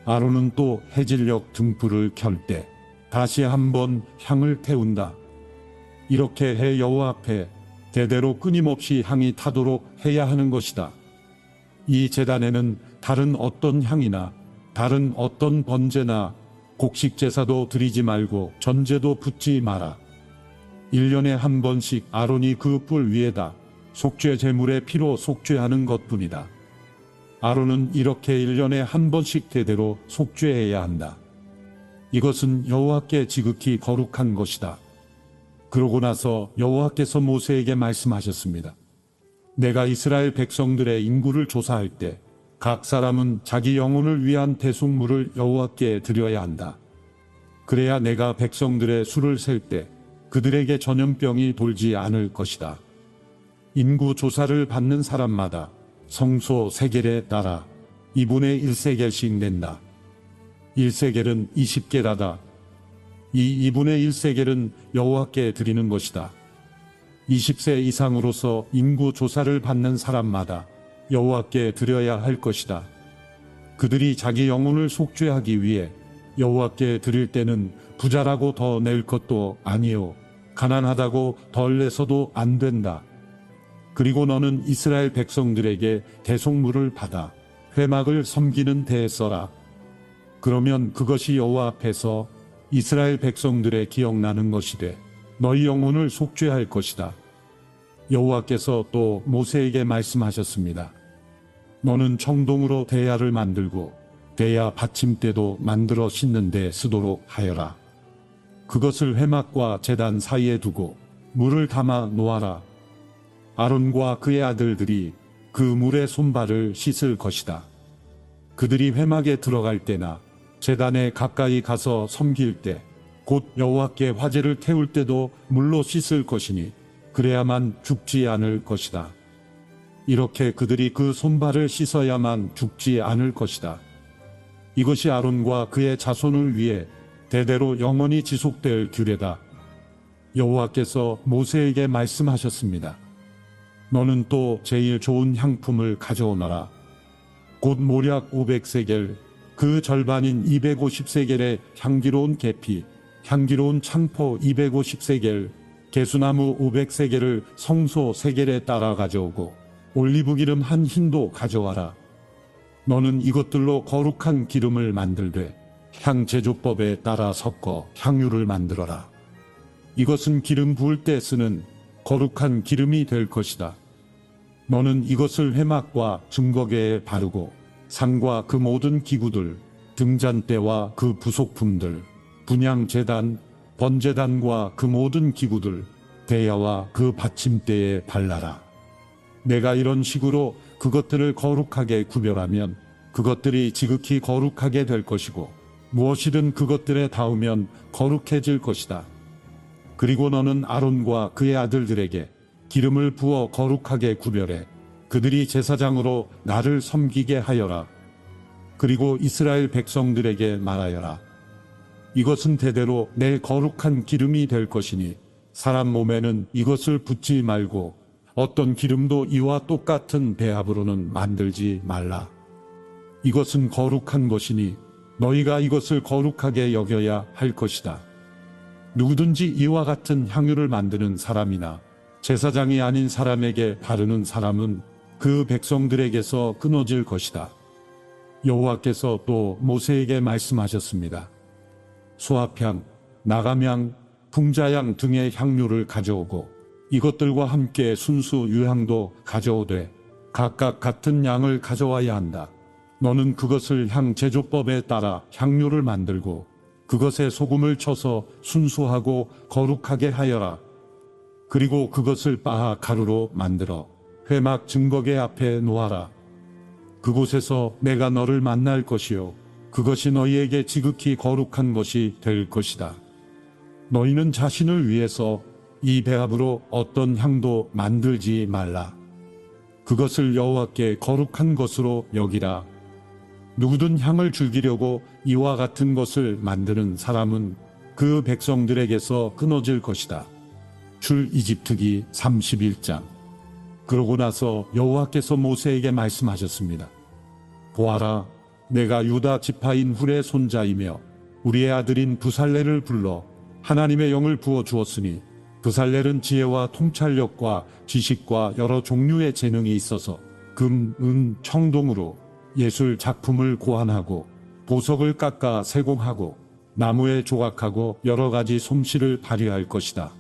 아론은 또 해질녘 등불을 켤 때 다시 한번 향을 태운다. 이렇게 해 여호와 앞에 대대로 끊임없이 향이 타도록 해야 하는 것이다. 이 제단에는 다른 어떤 향이나 다른 어떤 번제나 곡식 제사도 드리지 말고 전제도 붓지 마라. 1년에 한 번씩 아론이 그 뿔 위에다 속죄 제물의 피로 속죄하는 것뿐이다. 아론은 이렇게 1년에 한 번씩 대대로 속죄해야 한다. 이것은 여호와께 지극히 거룩한 것이다. 그러고 나서 여호와께서 모세에게 말씀하셨습니다. 내가 이스라엘 백성들의 인구를 조사할 때 각 사람은 자기 영혼을 위한 대속물을 여호와께 드려야 한다. 그래야 내가 백성들의 수를 셀 때 그들에게 전염병이 돌지 않을 것이다. 인구 조사를 받는 사람마다 성소 세겔에 따라 2분의 1세겔씩 낸다. 1세겔은 20게라다. 이 2분의 1세겔은 여호와께 드리는 것이다. 20세 이상으로서 인구 조사를 받는 사람마다 여호와께 드려야 할 것이다. 그들이 자기 영혼을 속죄하기 위해 여호와께 드릴 때는 부자라고 더 낼 것도 아니요 가난하다고 덜 내서도 안 된다. 그리고 너는 이스라엘 백성들에게 대속물을 받아 회막을 섬기는 데에 써라. 그러면 그것이 여호와 앞에서 이스라엘 백성들의 기억나는 것이 돼 너희 영혼을 속죄할 것이다. 여호와께서 또 모세에게 말씀하셨습니다. 너는 청동으로 대야를 만들고 대야 받침대도 만들어 싣는 데 쓰도록 하여라. 그것을 회막과 제단 사이에 두고 물을 담아 놓아라. 아론과 그의 아들들이 그 물에 손발을 씻을 것이다. 그들이 회막에 들어갈 때나 제단에 가까이 가서 섬길 때 곧 여호와께 화제를 태울 때도 물로 씻을 것이니 그래야만 죽지 않을 것이다. 이렇게 그들이 그 손발을 씻어야만 죽지 않을 것이다. 이것이 아론과 그의 자손을 위해 대대로 영원히 지속될 규례다. 여호와께서 모세에게 말씀하셨습니다. 너는 또 제일 좋은 향품을 가져오너라. 곧 모략 500세겔, 그 절반인 250세겔의 향기로운 계피, 향기로운 창포 250세겔, 개수나무 500세겔을 성소 세겔에 따라 가져오고 올리브기름 한 흰도 가져와라. 너는 이것들로 거룩한 기름을 만들되 향제조법에 따라 섞어 향유를 만들어라. 이것은 기름 부을 때 쓰는 거룩한 기름이 될 것이다. 너는 이것을 회막과 증거궤에 바르고 상과 그 모든 기구들, 등잔대와 그 부속품들, 분향제단, 번제단과 그 모든 기구들, 대야와 그 받침대에 발라라. 내가 이런 식으로 그것들을 거룩하게 구별하면 그것들이 지극히 거룩하게 될 것이고 무엇이든 그것들에 닿으면 거룩해질 것이다. 그리고 너는 아론과 그의 아들들에게 기름을 부어 거룩하게 구별해 그들이 제사장으로 나를 섬기게 하여라. 그리고 이스라엘 백성들에게 말하여라. 이것은 대대로 내 거룩한 기름이 될 것이니 사람 몸에는 이것을 붓지 말고 어떤 기름도 이와 똑같은 배합으로는 만들지 말라. 이것은 거룩한 것이니 너희가 이것을 거룩하게 여겨야 할 것이다. 누구든지 이와 같은 향유를 만드는 사람이나 제사장이 아닌 사람에게 바르는 사람은 그 백성들에게서 끊어질 것이다. 여호와께서 또 모세에게 말씀하셨습니다. 소합향, 나감향, 풍자향 등의 향료를 가져오고 이것들과 함께 순수 유향도 가져오되 각각 같은 양을 가져와야 한다. 너는 그것을 향 제조법에 따라 향료를 만들고 그것에 소금을 쳐서 순수하고 거룩하게 하여라. 그리고 그것을 빻아 가루로 만들어 회막 증거궤 앞에 놓아라. 그곳에서 내가 너를 만날 것이요 그것이 너희에게 지극히 거룩한 것이 될 것이다. 너희는 자신을 위해서 이 배합으로 어떤 향도 만들지 말라. 그것을 여호와께 거룩한 것으로 여기라. 누구든 향을 즐기려고 이와 같은 것을 만드는 사람은 그 백성들에게서 끊어질 것이다. 출이집트기 31장. 그러고 나서 여호와께서 모세에게 말씀하셨습니다. 보아라, 내가 유다 지파인 훌의 손자이며 우리의 아들인 부살렐을 불러 하나님의 영을 부어 주었으니 부살렐은 지혜와 통찰력과 지식과 여러 종류의 재능이 있어서 금, 은, 청동으로 예술 작품을 고안하고 보석을 깎아 세공하고 나무에 조각하고 여러 가지 솜씨를 발휘할 것이다.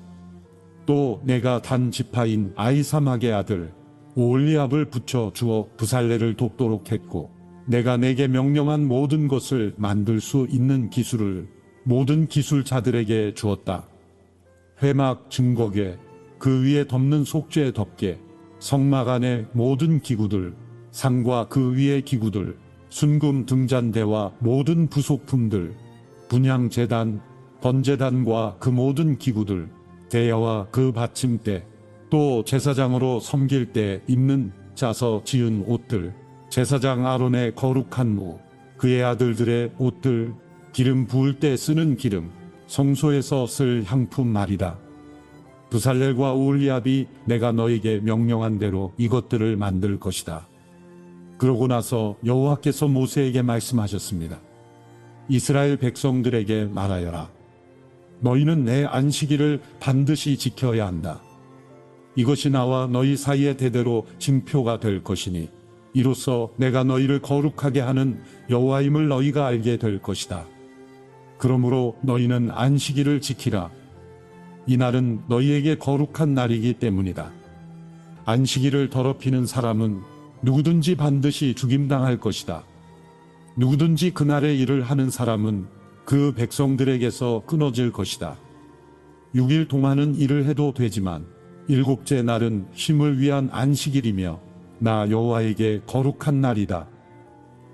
또 내가 단 지파인 아히사막의 아들 오홀리압을 붙여 주어 부살렐을 돕도록 했고 내가 내게 명령한 모든 것을 만들 수 있는 기술을 모든 기술자들에게 주었다. 회막 증거궤, 그 위에 덮는 속죄 덮개, 성막 안의 모든 기구들, 상과 그 위의 기구들, 순금 등잔대와 모든 부속품들, 분향제단, 번제단과 그 모든 기구들, 대야와 그 받침대, 또 제사장으로 섬길 때 입는 짜서 지은 옷들, 제사장 아론의 거룩한 무, 그의 아들들의 옷들, 기름 부을 때 쓰는 기름, 성소에서 쓸 향품 말이다. 부살렐과 우올리압이 내가 너에게 명령한 대로 이것들을 만들 것이다. 그러고 나서 여호와께서 모세에게 말씀하셨습니다. 이스라엘 백성들에게 말하여라. 너희는 내 안식일을 반드시 지켜야 한다. 이것이 나와 너희 사이에 대대로 징표가 될 것이니 이로써 내가 너희를 거룩하게 하는 여호와임을 너희가 알게 될 것이다. 그러므로 너희는 안식일을 지키라. 이 날은 너희에게 거룩한 날이기 때문이다. 안식일을 더럽히는 사람은 누구든지 반드시 죽임당할 것이다. 누구든지 그날의 일을 하는 사람은 그 백성들에게서 끊어질 것이다. 6일 동안은 일을 해도 되지만 일곱째 날은 쉼을 위한 안식일이며 나 여호와에게 거룩한 날이다.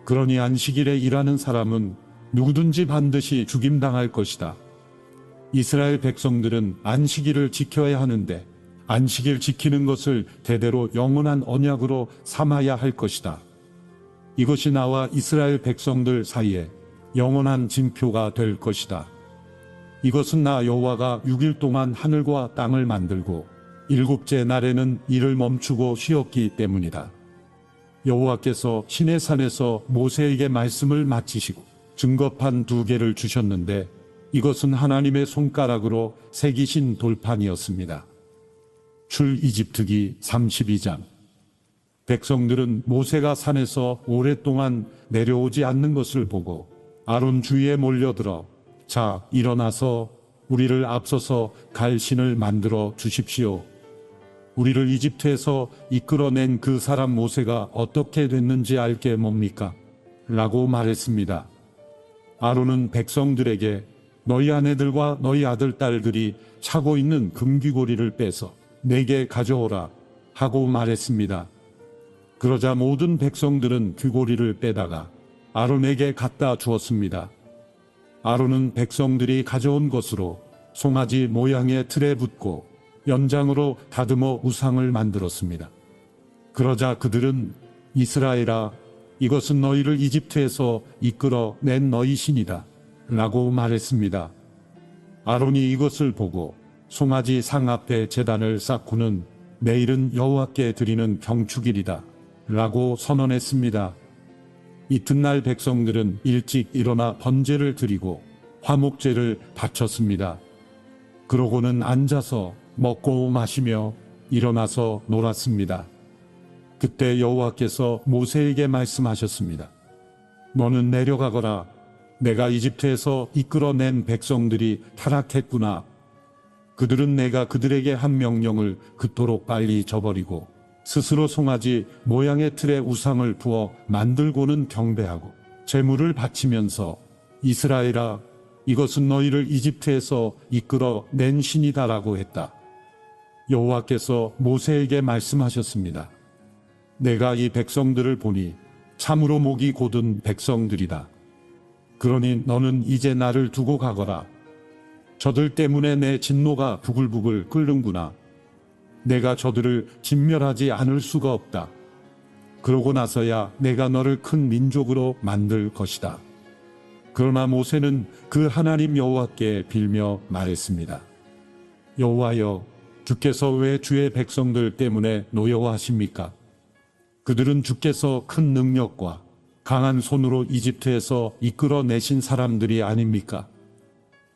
그러니 안식일에 일하는 사람은 누구든지 반드시 죽임당할 것이다. 이스라엘 백성들은 안식일을 지켜야 하는데 안식일 지키는 것을 대대로 영원한 언약으로 삼아야 할 것이다. 이것이 나와 이스라엘 백성들 사이에 영원한 징표가 될 것이다. 이것은 나 여호와가 6일 동안 하늘과 땅을 만들고 일곱째 날에는 일을 멈추고 쉬었기 때문이다. 여호와께서 시내산에서 모세에게 말씀을 마치시고 증거판 2개를 주셨는데 이것은 하나님의 손가락으로 새기신 돌판이었습니다. 출이집트기 32장. 백성들은 모세가 산에서 오랫동안 내려오지 않는 것을 보고 아론 주위에 몰려들어 자, 일어나서 우리를 앞서서 갈 신을 만들어 주십시오. 우리를 이집트에서 이끌어낸 그 사람 모세가 어떻게 됐는지 알게 뭡니까? 라고 말했습니다. 아론은 백성들에게 너희 아내들과 너희 아들, 딸들이 차고 있는 금귀고리를 빼서 내게 가져오라 하고 말했습니다. 그러자 모든 백성들은 귀고리를 빼다가 아론에게 갖다 주었습니다. 아론은 백성들이 가져온 것으로 송아지 모양의 틀에 붓고 연장으로 다듬어 우상을 만들었습니다. 그러자 그들은 이스라엘아, 이것은 너희를 이집트에서 이끌어 낸 너희 신이다 라고 말했습니다. 아론이 이것을 보고 송아지 상 앞에 제단을 쌓고는 내일은 여호와께 드리는 경축일이다 라고 선언했습니다. 이튿날 백성들은 일찍 일어나 번제를 드리고 화목제를 바쳤습니다. 그러고는 앉아서 먹고 마시며 일어나서 놀았습니다. 그때 여호와께서 모세에게 말씀하셨습니다. 너는 내려가거라. 내가 이집트에서 이끌어낸 백성들이 타락했구나. 그들은 내가 그들에게 한 명령을 그토록 빨리 저버리고 스스로 송아지 모양의 틀에 우상을 부어 만들고는 경배하고 제물을 바치면서 이스라엘아, 이것은 너희를 이집트에서 이끌어 낸 신이다라고 했다. 여호와께서 모세에게 말씀하셨습니다. 내가 이 백성들을 보니 참으로 목이 곧은 백성들이다. 그러니 너는 이제 나를 두고 가거라. 저들 때문에 내 진노가 부글부글 끓는구나. 내가 저들을 진멸하지 않을 수가 없다. 그러고 나서야 내가 너를 큰 민족으로 만들 것이다. 그러나 모세는 그 하나님 여호와께 빌며 말했습니다. 여호와여, 주께서 왜 주의 백성들 때문에 노여워하십니까? 그들은 주께서 큰 능력과 강한 손으로 이집트에서 이끌어내신 사람들이 아닙니까?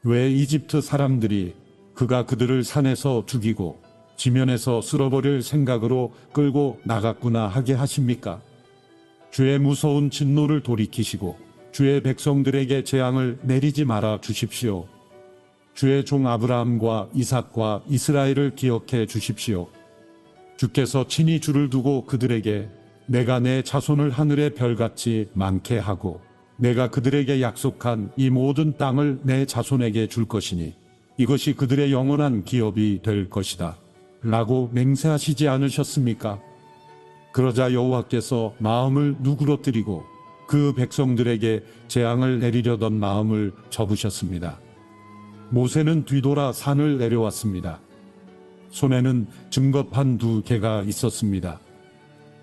왜 이집트 사람들이 그가 그들을 산에서 죽이고 지면에서 쓸어버릴 생각으로 끌고 나갔구나 하게 하십니까? 주의 무서운 진노를 돌이키시고 주의 백성들에게 재앙을 내리지 말아 주십시오. 주의 종 아브라함과 이삭과 이스라엘을 기억해 주십시오. 주께서 친히 주를 두고 그들에게 내가 내 자손을 하늘의 별같이 많게 하고 내가 그들에게 약속한 이 모든 땅을 내 자손에게 줄 것이니 이것이 그들의 영원한 기업이 될 것이다. 라고 맹세하시지 않으셨습니까? 그러자 여호와께서 마음을 누그러뜨리고 그 백성들에게 재앙을 내리려던 마음을 접으셨습니다. 모세는 뒤돌아 산을 내려왔습니다. 손에는 증거판 2개가 있었습니다.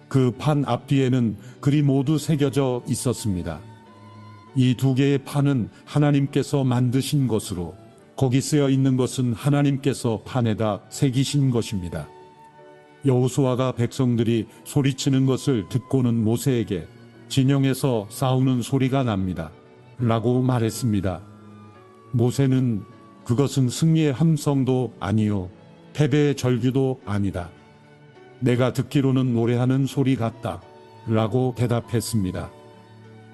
그 판 앞뒤에는 글이 모두 새겨져 있었습니다. 이 2개의 판은 하나님께서 만드신 것으로 거기 쓰여 있는 것은 하나님께서 판에다 새기신 것입니다. 여호수아가 백성들이 소리치는 것을 듣고는 모세에게 진영에서 싸우는 소리가 납니다. 라고 말했습니다. 모세는 그것은 승리의 함성도 아니요 패배의 절규도 아니다. 내가 듣기로는 노래하는 소리 같다. 라고 대답했습니다.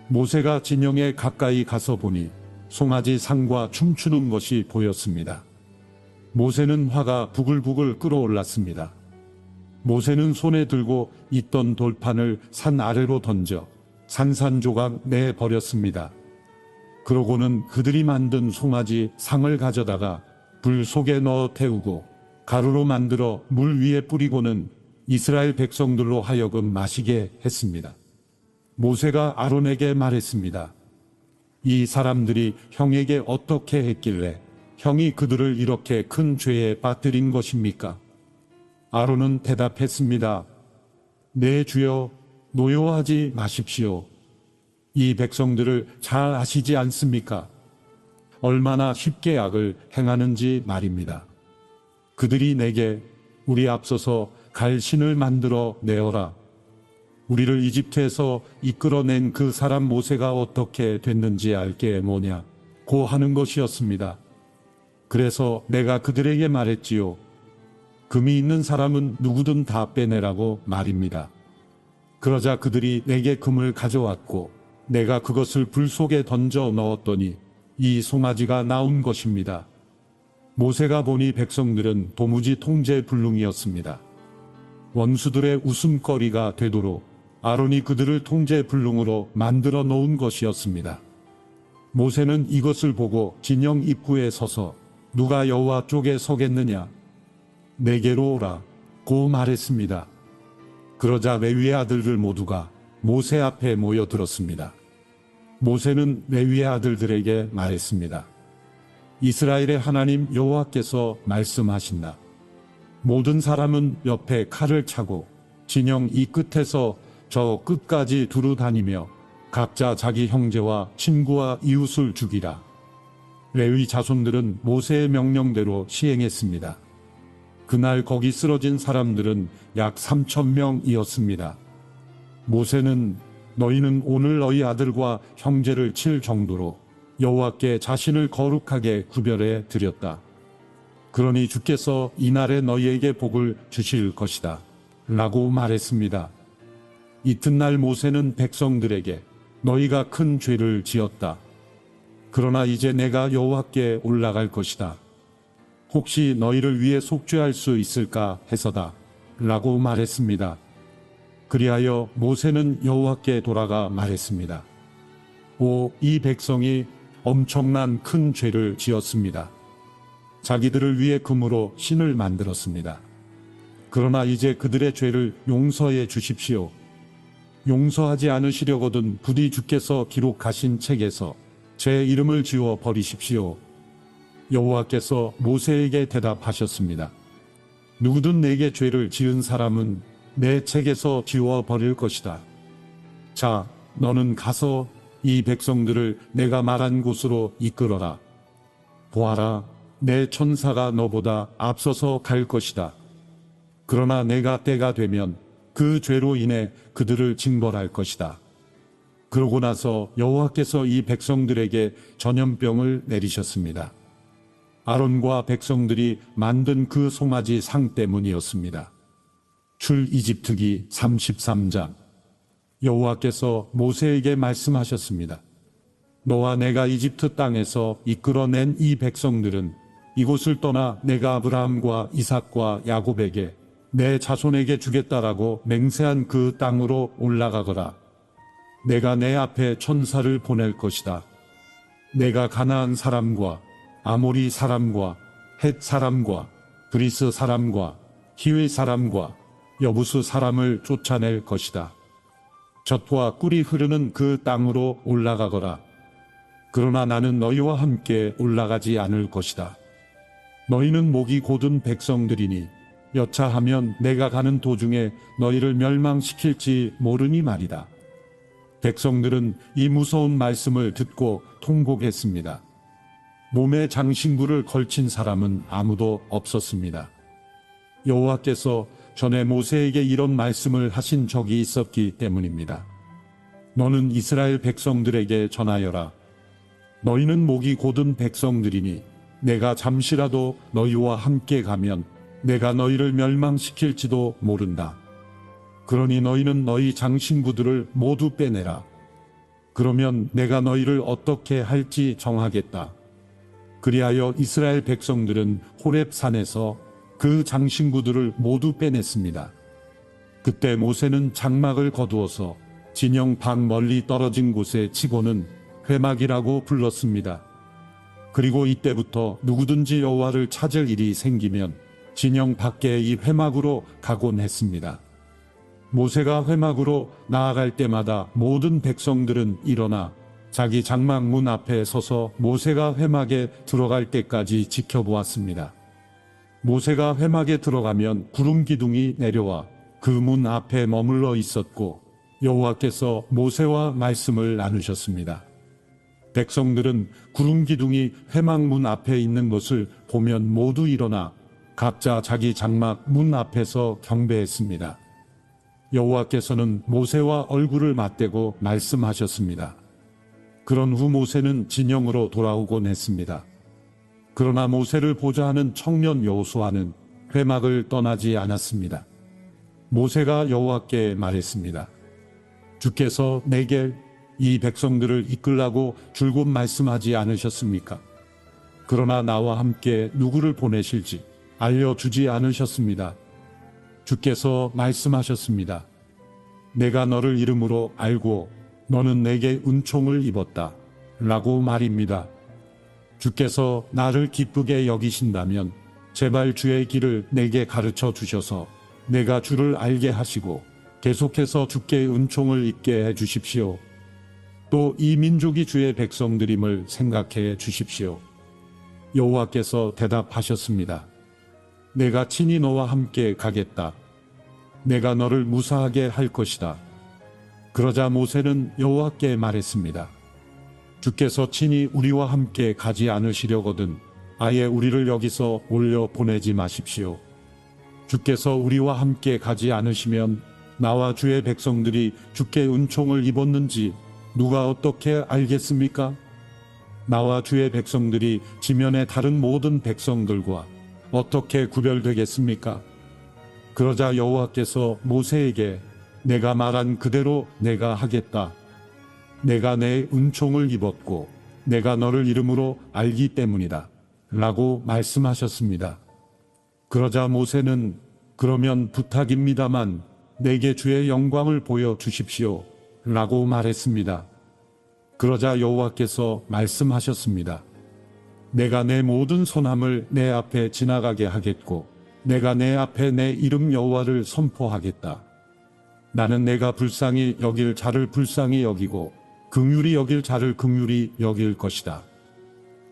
모세가 진영에 가까이 가서 보니 송아지 상과 춤추는 것이 보였습니다. 모세는 화가 부글부글 끓어올랐습니다. 모세는 손에 들고 있던 돌판을 산 아래로 던져 산산조각 내버렸습니다. 그러고는 그들이 만든 송아지 상을 가져다가 불 속에 넣어 태우고 가루로 만들어 물 위에 뿌리고는 이스라엘 백성들로 하여금 마시게 했습니다. 모세가 아론에게 말했습니다. 이 사람들이 형에게 어떻게 했길래 형이 그들을 이렇게 큰 죄에 빠뜨린 것입니까? 아론은 대답했습니다. 네 주여, 노여워하지 마십시오. 이 백성들을 잘 아시지 않습니까? 얼마나 쉽게 악을 행하는지 말입니다. 그들이 내게 우리 앞서서 갈 신을 만들어 내어라. 우리를 이집트에서 이끌어낸 그 사람 모세가 어떻게 됐는지 알게 뭐냐 고 하는 것이었습니다. 그래서 내가 그들에게 말했지요. 금이 있는 사람은 누구든 다 빼내라고 말입니다. 그러자 그들이 내게 금을 가져왔고 내가 그것을 불 속에 던져 넣었더니 이 송아지가 나온 것입니다. 모세가 보니 백성들은 도무지 통제불능이었습니다. 원수들의 웃음거리가 되도록 아론이 그들을 통제불능으로 만들어 놓은 것이었습니다. 모세는 이것을 보고 진영 입구에 서서 누가 여호와 쪽에 서겠느냐? 내게로 오라 고 말했습니다. 그러자 레위의 아들들 모두가 모세 앞에 모여들었습니다. 모세는 레위의 아들들에게 말했습니다. 이스라엘의 하나님 여호와께서 말씀하신다. 모든 사람은 옆에 칼을 차고 진영 이 끝에서 저 끝까지 두루 다니며 각자 자기 형제와 친구와 이웃을 죽이라. 레위 자손들은 모세의 명령대로 시행했습니다. 그날 거기 쓰러진 사람들은 약 3,000명이었습니다. 모세는 너희는 오늘 너희 아들과 형제를 칠 정도로 여호와께 자신을 거룩하게 구별해 드렸다. 그러니 주께서 이날에 너희에게 복을 주실 것이다. 라고 말했습니다. 이튿날 모세는 백성들에게 너희가 큰 죄를 지었다. 그러나 이제 내가 여호와께 올라갈 것이다. 혹시 너희를 위해 속죄할 수 있을까 해서다. 라고 말했습니다. 그리하여 모세는 여호와께 돌아가 말했습니다. 이 백성이 엄청난 큰 죄를 지었습니다. 자기들을 위해 금으로 신을 만들었습니다. 그러나 이제 그들의 죄를 용서해 주십시오. 용서하지 않으시려거든 부디 주께서 기록하신 책에서 제 이름을 지워 버리십시오. 여호와께서 모세에게 대답하셨습니다. 누구든 내게 죄를 지은 사람은 내 책에서 지워 버릴 것이다. 자, 너는 가서 이 백성들을 내가 말한 곳으로 이끌어라. 보아라, 내 천사가 너보다 앞서서 갈 것이다. 그러나 내가 때가 되면 그 죄로 인해 그들을 징벌할 것이다. 그러고 나서 여호와께서 이 백성들에게 전염병을 내리셨습니다. 아론과 백성들이 만든 그 송아지 상 때문이었습니다. 출이집트기 33장. 여호와께서 모세에게 말씀하셨습니다. 너와 내가 이집트 땅에서 이끌어낸 이 백성들은 이곳을 떠나 내가 아브라함과 이삭과 야곱에게 내 자손에게 주겠다라고 맹세한 그 땅으로 올라가거라. 내가 내 앞에 천사를 보낼 것이다. 내가 가나안 사람과 아모리 사람과 헷 사람과 브리스 사람과 히위 사람과 여부스 사람을 쫓아낼 것이다. 젖과 꿀이 흐르는 그 땅으로 올라가거라. 그러나 나는 너희와 함께 올라가지 않을 것이다. 너희는 목이 곧은 백성들이니 여차하면 내가 가는 도중에 너희를 멸망시킬지 모르니 말이다. 백성들은 이 무서운 말씀을 듣고 통곡했습니다. 몸에 장신구를 걸친 사람은 아무도 없었습니다. 여호와께서 전에 모세에게 이런 말씀을 하신 적이 있었기 때문입니다. 너는 이스라엘 백성들에게 전하여라. 너희는 목이 곧은 백성들이니 내가 잠시라도 너희와 함께 가면 내가 너희를 멸망시킬지도 모른다. 그러니 너희는 너희 장신구들을 모두 빼내라. 그러면 내가 너희를 어떻게 할지 정하겠다. 그리하여 이스라엘 백성들은 호렙산에서 그 장신구들을 모두 빼냈습니다. 그때 모세는 장막을 거두어서 진영 밖 멀리 떨어진 곳에 치고는 회막이라고 불렀습니다. 그리고 이때부터 누구든지 여호와를 찾을 일이 생기면 진영 밖에 이 회막으로 가곤 했습니다. 모세가 회막으로 나아갈 때마다 모든 백성들은 일어나 자기 장막 문 앞에 서서 모세가 회막에 들어갈 때까지 지켜보았습니다. 모세가 회막에 들어가면 구름 기둥이 내려와 그 문 앞에 머물러 있었고 여호와께서 모세와 말씀을 나누셨습니다. 백성들은 구름 기둥이 회막 문 앞에 있는 것을 보면 모두 일어나 각자 자기 장막 문 앞에서 경배했습니다. 여호와께서는 모세와 얼굴을 맞대고 말씀하셨습니다. 그런 후 모세는 진영으로 돌아오곤 했습니다. 그러나 모세를 보자 하는 청년 여호수아는 회막을 떠나지 않았습니다. 모세가 여호와께 말했습니다. 주께서 내게 이 백성들을 이끌라고 줄곧 말씀하지 않으셨습니까? 그러나 나와 함께 누구를 보내실지 알려주지 않으셨습니다. 주께서 말씀하셨습니다. 내가 너를 이름으로 알고 너는 내게 은총을 입었다. 라고 말입니다. 주께서 나를 기쁘게 여기신다면 제발 주의 길을 내게 가르쳐 주셔서 내가 주를 알게 하시고 계속해서 주께 은총을 입게 해 주십시오. 또 이 민족이 주의 백성들임을 생각해 주십시오. 여호와께서 대답하셨습니다. 내가 친히 너와 함께 가겠다. 내가 너를 무사하게 할 것이다. 그러자 모세는 여호와께 말했습니다. 주께서 친히 우리와 함께 가지 않으시려거든 아예 우리를 여기서 올려 보내지 마십시오. 주께서 우리와 함께 가지 않으시면 나와 주의 백성들이 주께 은총을 입었는지 누가 어떻게 알겠습니까? 나와 주의 백성들이 지면의 다른 모든 백성들과 어떻게 구별되겠습니까? 그러자 여호와께서 모세에게 내가 말한 그대로 내가 하겠다. 내가 내 은총을 입었고 내가 너를 이름으로 알기 때문이다. 라고 말씀하셨습니다. 그러자 모세는 그러면 부탁입니다만 내게 주의 영광을 보여주십시오. 라고 말했습니다. 그러자 여호와께서 말씀하셨습니다. 내가 내 모든 선함을 내 앞에 지나가게 하겠고 내가 내 앞에 내 이름 여호와를 선포하겠다. 나는 내가 불쌍히 여길 자를 불쌍히 여기고 긍휼히 여길 자를 긍휼히 여길 것이다.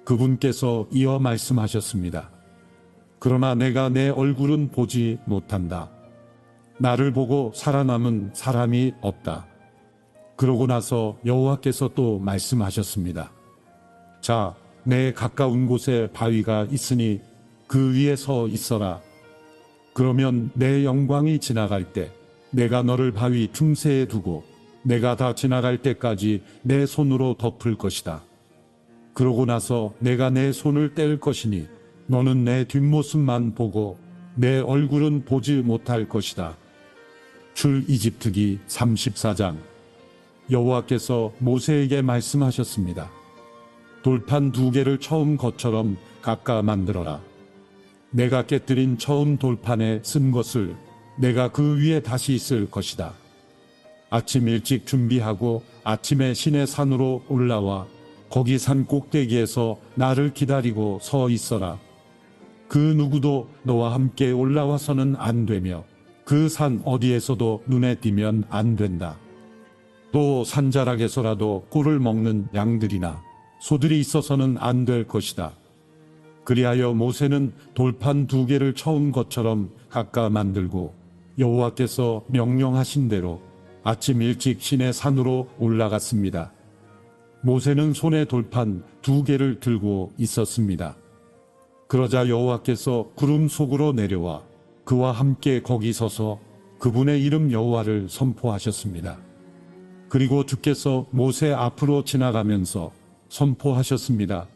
그분께서 이어 말씀하셨습니다. 그러나 내가 내 얼굴은 보지 못한다. 나를 보고 살아남은 사람이 없다. 그러고 나서 여호와께서 또 말씀하셨습니다. 자, 내 가까운 곳에 바위가 있으니 그 위에 서 있어라. 그러면 내 영광이 지나갈 때 내가 너를 바위 틈새에 두고 내가 다 지나갈 때까지 내 손으로 덮을 것이다. 그러고 나서 내가 내 손을 뗄 것이니 너는 내 뒷모습만 보고 내 얼굴은 보지 못할 것이다. 출애굽기 34장. 여호와께서 모세에게 말씀하셨습니다. 돌판 2개를 처음 것처럼 깎아 만들어라. 내가 깨뜨린 처음 돌판에 쓴 것을 내가 그 위에 다시 쓸 것이다. 아침 일찍 준비하고 아침에 시내 산으로 올라와 거기 산 꼭대기에서 나를 기다리고 서 있어라. 그 누구도 너와 함께 올라와서는 안 되며 그 산 어디에서도 눈에 띄면 안 된다. 또 산자락에서라도 꿀을 먹는 양들이나 소들이 있어서는 안 될 것이다. 그리하여 모세는 돌판 2개를 처음 것처럼 깎아 만들고 여호와께서 명령하신 대로 아침 일찍 시내 산으로 올라갔습니다. 모세는 손에 돌판 2개를 들고 있었습니다. 그러자 여호와께서 구름 속으로 내려와 그와 함께 거기 서서 그분의 이름 여호와를 선포하셨습니다. 그리고 주께서 모세 앞으로 지나가면서 선포하셨습니다.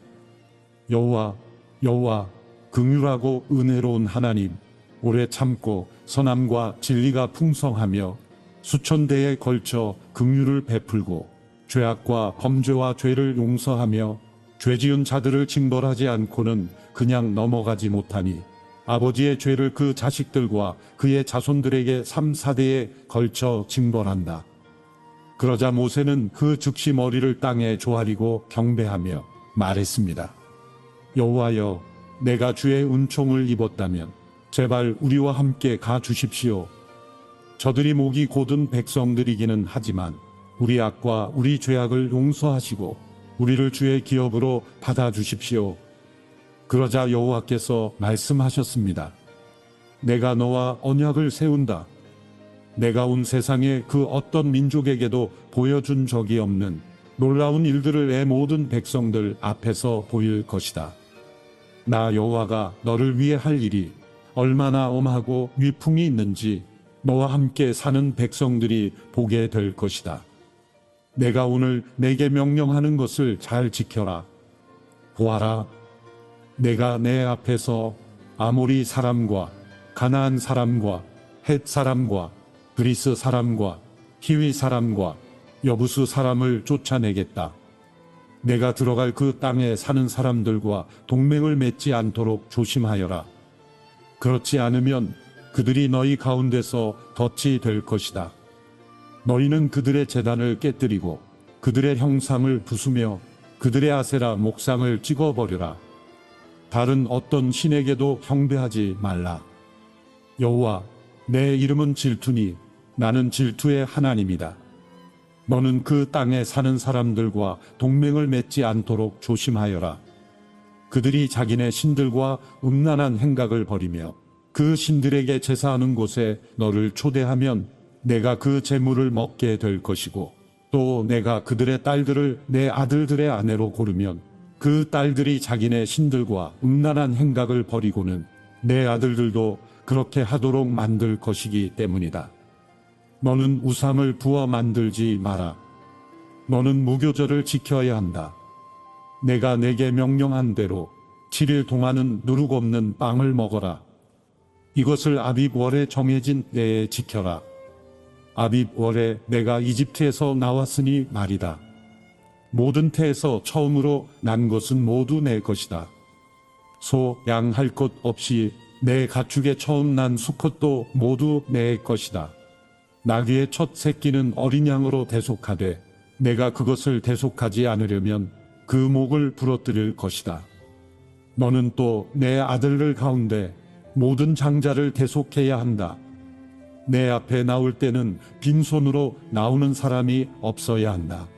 여호와, 여호와, 긍휼하고 은혜로운 하나님, 오래 참고 선함과 진리가 풍성하며 수천 대에 걸쳐 긍휼을 베풀고 죄악과 범죄와 죄를 용서하며 죄지은 자들을 징벌하지 않고는 그냥 넘어가지 못하니 아버지의 죄를 그 자식들과 그의 자손들에게 3, 4대에 걸쳐 징벌한다. 그러자 모세는 그 즉시 머리를 땅에 조아리고 경배하며 말했습니다. 여호와여, 내가 주의 은총을 입었다면 제발 우리와 함께 가 주십시오. 저들이 목이 곧은 백성들이기는 하지만 우리 악과 우리 죄악을 용서하시고 우리를 주의 기업으로 받아주십시오. 그러자 여호와께서 말씀하셨습니다. 내가 너와 언약을 세운다. 내가 온 세상의 그 어떤 민족에게도 보여준 적이 없는 놀라운 일들을 내 모든 백성들 앞에서 보일 것이다. 나 여호와가 너를 위해 할 일이 얼마나 엄하고 위풍이 있는지 너와 함께 사는 백성들이 보게 될 것이다. 내가 오늘 내게 명령하는 것을 잘 지켜라. 보아라, 내가 내 앞에서 아모리 사람과 가나안 사람과 헷 사람과 그리스 사람과 히위 사람과 여부수 사람을 쫓아내겠다. 내가 들어갈 그 땅에 사는 사람들과 동맹을 맺지 않도록 조심하여라. 그렇지 않으면 그들이 너희 가운데서 덫이 될 것이다. 너희는 그들의 제단을 깨뜨리고 그들의 형상을 부수며 그들의 아세라 목상을 찍어버려라. 다른 어떤 신에게도 경배하지 말라. 여호와, 내 이름은 질투니 나는 질투의 하나님이다. 너는 그 땅에 사는 사람들과 동맹을 맺지 않도록 조심하여라. 그들이 자기네 신들과 음란한 행각을 벌이며 그 신들에게 제사하는 곳에 너를 초대하면 내가 그 재물을 먹게 될 것이고 또 내가 그들의 딸들을 내 아들들의 아내로 고르면 그 딸들이 자기네 신들과 음란한 행각을 벌이고는 내 아들들도 그렇게 하도록 만들 것이기 때문이다. 너는 우상을 부어 만들지 마라. 너는 무교절을 지켜야 한다. 내가 내게 명령한 대로 7일 동안은 누룩 없는 빵을 먹어라. 이것을 아빕월에 정해진 때에 지켜라. 아빕월에 내가 이집트에서 나왔으니 말이다. 모든 태에서 처음으로 난 것은 모두 내 것이다. 소, 양 할 것 없이 내 가축의 처음 난 수컷도 모두 내 것이다. 나귀의 첫 새끼는 어린 양으로 대속하되 내가 그것을 대속하지 않으려면 그 목을 부러뜨릴 것이다. 너는 또 내 아들들 가운데 모든 장자를 대속해야 한다. 내 앞에 나올 때는 빈손으로 나오는 사람이 없어야 한다.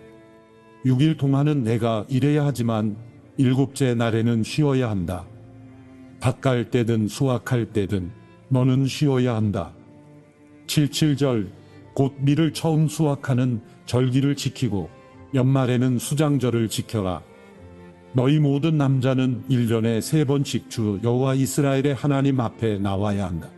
6일 동안은 내가 일해야 하지만 7째 날에는 쉬어야 한다. 밭갈 때든 수확할 때든 너는 쉬어야 한다. 77절, 곧 밀을 처음 수확하는 절기를 지키고 연말에는 수장절을 지켜라. 너희 모든 남자는 1년에 3번씩 주 여호와 이스라엘의 하나님 앞에 나와야 한다.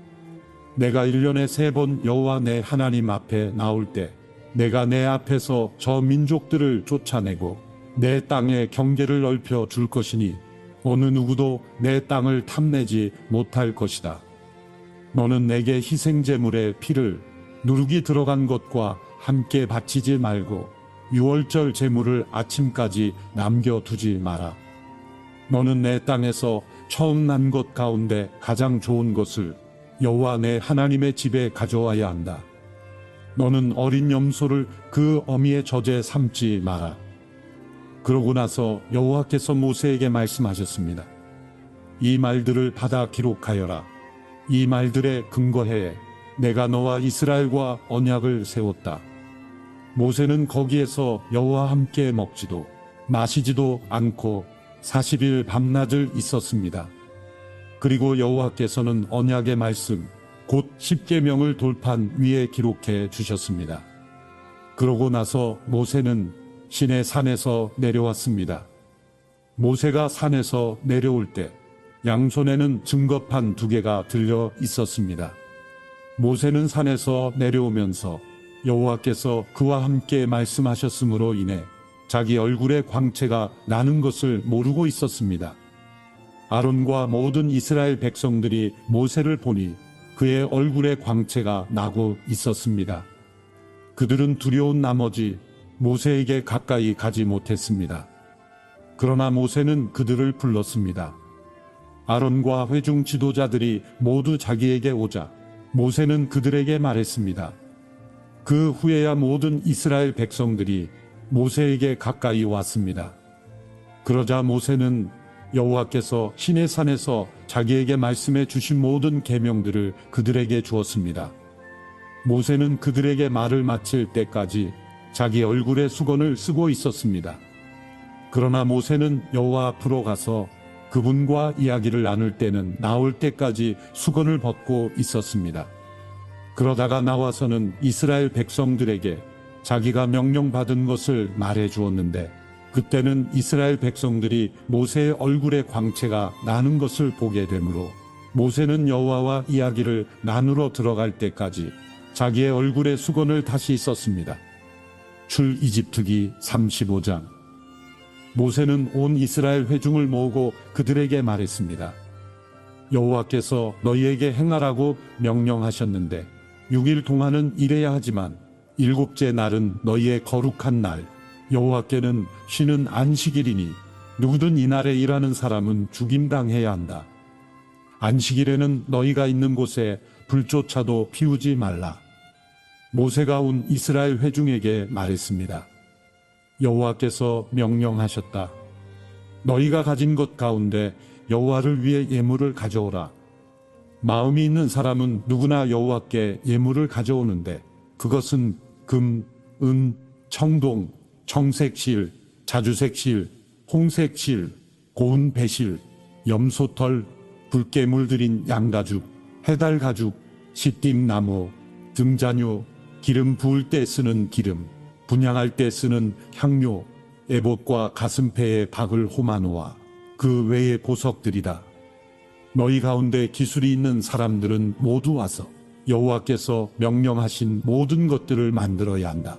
내가 1년에 3번 여호와 내 하나님 앞에 나올 때 내가 내 앞에서 저 민족들을 쫓아내고 내 땅에 경계를 넓혀 줄 것이니 어느 누구도 내 땅을 탐내지 못할 것이다. 너는 내게 희생제물의 피를 누룩이 들어간 것과 함께 바치지 말고 6월절 제물을 아침까지 남겨두지 마라. 너는 내 땅에서 처음 난 것 가운데 가장 좋은 것을 여호와 내 하나님의 집에 가져와야 한다. 너는 어린 염소를 그 어미의 젖에 삶지 마라. 그러고 나서 여호와께서 모세에게 말씀하셨습니다. 이 말들을 받아 기록하여라. 이 말들에 근거해 내가 너와 이스라엘과 언약을 세웠다. 모세는 거기에서 여호와 함께 먹지도 마시지도 않고 40일 밤낮을 있었습니다. 그리고 여호와께서는 언약의 말씀 곧 십계명을 돌판 위에 기록해 주셨습니다. 그러고 나서 모세는 시내 산에서 내려왔습니다. 모세가 산에서 내려올 때 양손에는 증거판 2개가 들려 있었습니다. 모세는 산에서 내려오면서 여호와께서 그와 함께 말씀하셨으므로 인해 자기 얼굴에 광채가 나는 것을 모르고 있었습니다. 아론과 모든 이스라엘 백성들이 모세를 보니 그의 얼굴에 광채가 나고 있었습니다. 그들은 두려운 나머지 모세에게 가까이 가지 못했습니다. 그러나 모세는 그들을 불렀습니다. 아론과 회중 지도자들이 모두 자기에게 오자 모세는 그들에게 말했습니다. 그 후에야 모든 이스라엘 백성들이 모세에게 가까이 왔습니다. 그러자 모세는 여호와께서 시내산에서 자기에게 말씀해 주신 모든 계명들을 그들에게 주었습니다. 모세는 그들에게 말을 마칠 때까지 자기 얼굴에 수건을 쓰고 있었습니다. 그러나 모세는 여호와 앞으로 가서 그분과 이야기를 나눌 때는 나올 때까지 수건을 벗고 있었습니다. 그러다가 나와서는 이스라엘 백성들에게 자기가 명령받은 것을 말해 주었는데 그때는 이스라엘 백성들이 모세의 얼굴에 광채가 나는 것을 보게 되므로 모세는 여호와와 이야기를 나누러 들어갈 때까지 자기의 얼굴에 수건을 다시 썼습니다. 출이집트기 35장. 모세는 온 이스라엘 회중을 모으고 그들에게 말했습니다. 여호와께서 너희에게 행하라고 명령하셨는데 6일 동안은 일해야 하지만 7째 날은 너희의 거룩한 날, 여호와께는 쉬는 안식일이니 누구든 이날에 일하는 사람은 죽임당해야 한다. 안식일에는 너희가 있는 곳에 불조차도 피우지 말라. 모세가 온 이스라엘 회중에게 말했습니다. 여호와께서 명령하셨다. 너희가 가진 것 가운데 여호와를 위해 예물을 가져오라. 마음이 있는 사람은 누구나 여호와께 예물을 가져오는데 그것은 금, 은, 청동, 청색실, 자주색실, 홍색실, 고운 배실, 염소털, 붉게 물들인 양가죽, 해달가죽, 시띠나무, 등자뇨, 기름 부을 때 쓰는 기름, 분향할 때 쓰는 향료, 에봇과 가슴패에 박을 호마노와 그 외의 보석들이다. 너희 가운데 기술이 있는 사람들은 모두 와서 여호와께서 명령하신 모든 것들을 만들어야 한다.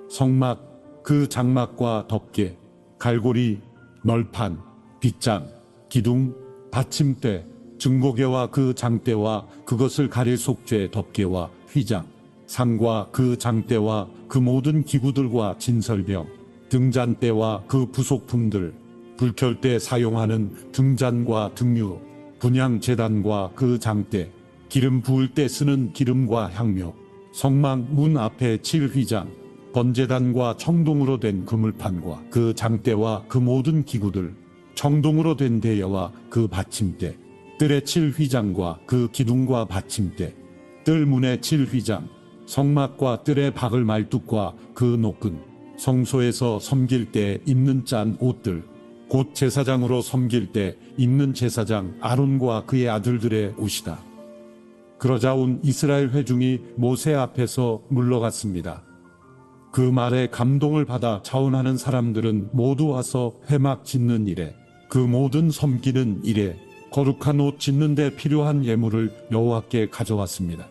성막, 그 장막과 덮개, 갈고리, 널판, 빗장, 기둥, 받침대, 증고개와 그 장대와 그것을 가릴 속죄 덮개와 휘장, 상과 그 장대와 그 모든 기구들과 진설병, 등잔대와 그 부속품들, 불켤 때 사용하는 등잔과 등유, 분향 제단과 그 장대, 기름 부을 때 쓰는 기름과 향료, 성막 문 앞에 칠 휘장, 번제단과 청동으로 된 그물판과 그 장대와 그 모든 기구들, 청동으로 된 대여와 그 받침대, 뜰에 칠 휘장과 그 기둥과 받침대, 뜰 문에 칠 휘장, 성막과 뜰에 박을 말뚝과 그 노끈, 성소에서 섬길 때 입는 짠 옷들, 곧 제사장으로 섬길 때 입는 제사장 아론과 그의 아들들의 옷이다. 그러자 온 이스라엘 회중이 모세 앞에서 물러갔습니다. 그 말에 감동을 받아 자원하는 사람들은 모두 와서 회막 짓는 일에, 그 모든 섬기는 일에 거룩한 옷 짓는 데 필요한 예물을 여호와께 가져왔습니다.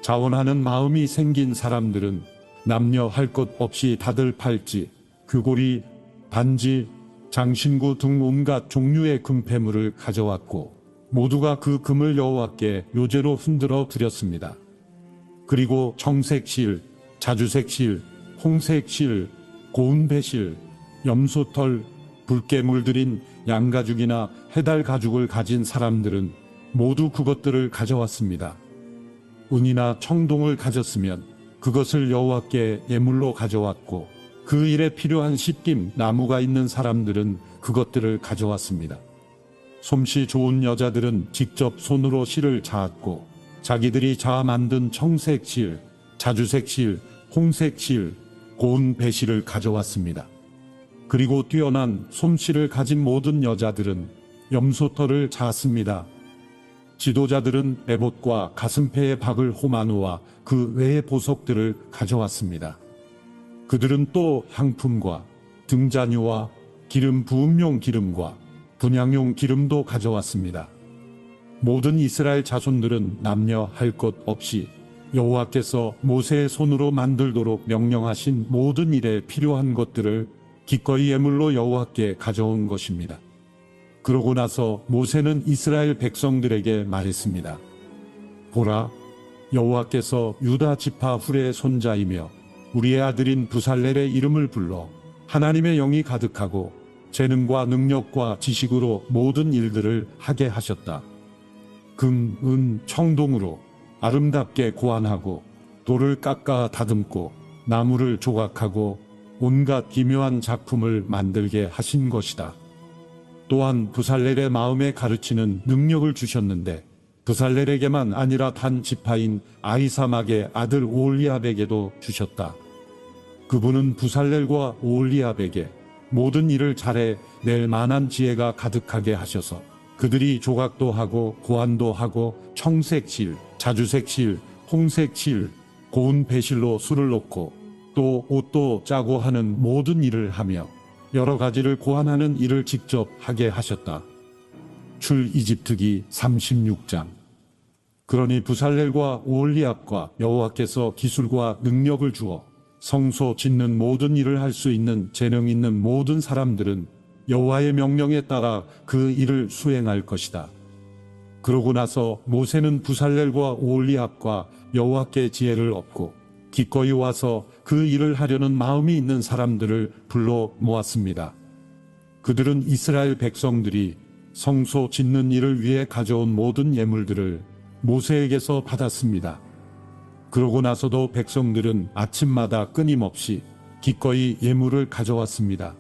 자원하는 마음이 생긴 사람들은 남녀 할 것 없이 다들 팔찌, 귀고리, 반지, 장신구 등 온갖 종류의 금폐물을 가져왔고 모두가 그 금을 여호와께 요제로 흔들어 드렸습니다. 그리고 청색실, 자주색실, 홍색실, 고운 배실, 염소털, 붉게 물들인 양가죽이나 해달가죽을 가진 사람들은 모두 그것들을 가져왔습니다. 은이나 청동을 가졌으면 그것을 여호와께 예물로 가져왔고 그 일에 필요한 싯김 나무가 있는 사람들은 그것들을 가져왔습니다. 솜씨 좋은 여자들은 직접 손으로 실을 자았고 자기들이 자아 만든 청색 실, 자주색 실, 홍색 실, 고운 배실을 가져왔습니다. 그리고 뛰어난 솜씨를 가진 모든 여자들은 염소털을 자았습니다. 지도자들은 에봇과 가슴패에 박을 호마노와 그 외의 보석들을 가져왔습니다. 그들은 또 향품과 등잔유와 기름 부음용 기름과 분향용 기름도 가져왔습니다. 모든 이스라엘 자손들은 남녀 할 것 없이 여호와께서 모세의 손으로 만들도록 명령하신 모든 일에 필요한 것들을 기꺼이 예물로 여호와께 가져온 것입니다. 그러고 나서 모세는 이스라엘 백성들에게 말했습니다. 보라, 여호와께서 유다 지파 훌의 손자이며 우리의 아들인 부살렐의 이름을 불러 하나님의 영이 가득하고 재능과 능력과 지식으로 모든 일들을 하게 하셨다. 금, 은, 청동으로 아름답게 고안하고 돌을 깎아 다듬고 나무를 조각하고 온갖 기묘한 작품을 만들게 하신 것이다. 또한 부살렐의 마음에 가르치는 능력을 주셨는데 부살렐에게만 아니라 단 지파인 아히사막의 아들 오홀리압에게도 주셨다. 그분은 부살렐과 오홀리압에게 모든 일을 잘해 낼 만한 지혜가 가득하게 하셔서 그들이 조각도 하고 고안도 하고 청색 실, 자주색 실, 홍색 실, 고운 배실로 술을 놓고 또 옷도 짜고 하는 모든 일을 하며 여러 가지를 고안하는 일을 직접 하게 하셨다. 출이집트기 36장. 그러니 부살렐과 오홀리압과 여호와께서 기술과 능력을 주어 성소 짓는 모든 일을 할 수 있는 재능 있는 모든 사람들은 여호와의 명령에 따라 그 일을 수행할 것이다. 그러고 나서 모세는 부살렐과 오홀리압과 여호와께 지혜를 얻고 기꺼이 와서 그 일을 하려는 마음이 있는 사람들을 불러 모았습니다. 그들은 이스라엘 백성들이 성소 짓는 일을 위해 가져온 모든 예물들을 모세에게서 받았습니다. 그러고 나서도 백성들은 아침마다 끊임없이 기꺼이 예물을 가져왔습니다.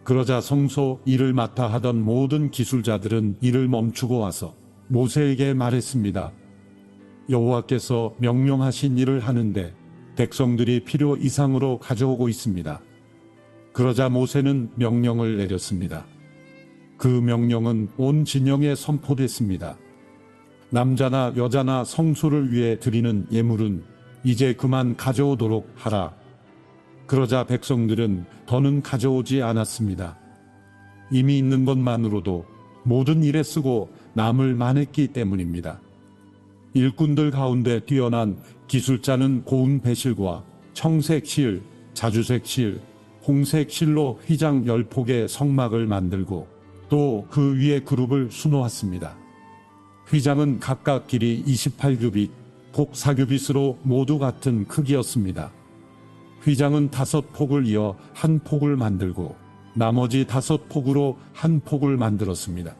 그러자 성소 일을 맡아 하던 모든 기술자들은 일을 멈추고 와서 모세에게 말했습니다. 여호와께서 명령하신 일을 하는데 백성들이 필요 이상으로 가져오고 있습니다. 그러자 모세는 명령을 내렸습니다. 그 명령은 온 진영에 선포됐습니다. 남자나 여자나 성소를 위해 드리는 예물은 이제 그만 가져오도록 하라. 그러자 백성들은 더는 가져오지 않았습니다. 이미 있는 것만으로도 모든 일에 쓰고 남을 만했기 때문입니다. 일꾼들 가운데 뛰어난 기술자는 고운 배실과 청색 실, 자주색 실, 홍색 실로 휘장 10폭의 성막을 만들고 또 그 위에 그룹을 수놓았습니다. 휘장은 각각 길이 28규빗, 폭 4규빗으로 모두 같은 크기였습니다. 휘장은 5폭을 이어 한 폭을 만들고 나머지 5폭으로 한 폭을 만들었습니다.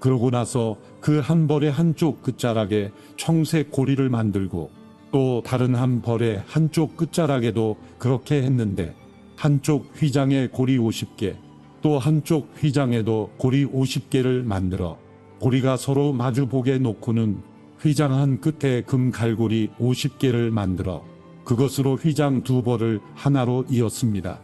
그러고 나서 그 한 벌의 한쪽 끝자락에 청색 고리를 만들고 또 다른 한 벌의 한쪽 끝자락에도 그렇게 했는데 한쪽 휘장에 고리 50개, 또 한쪽 휘장에도 고리 50개를 만들어 고리가 서로 마주보게 놓고는 휘장 한 끝에 금 갈고리 50개를 만들어 그것으로 휘장 2벌을 하나로 이었습니다.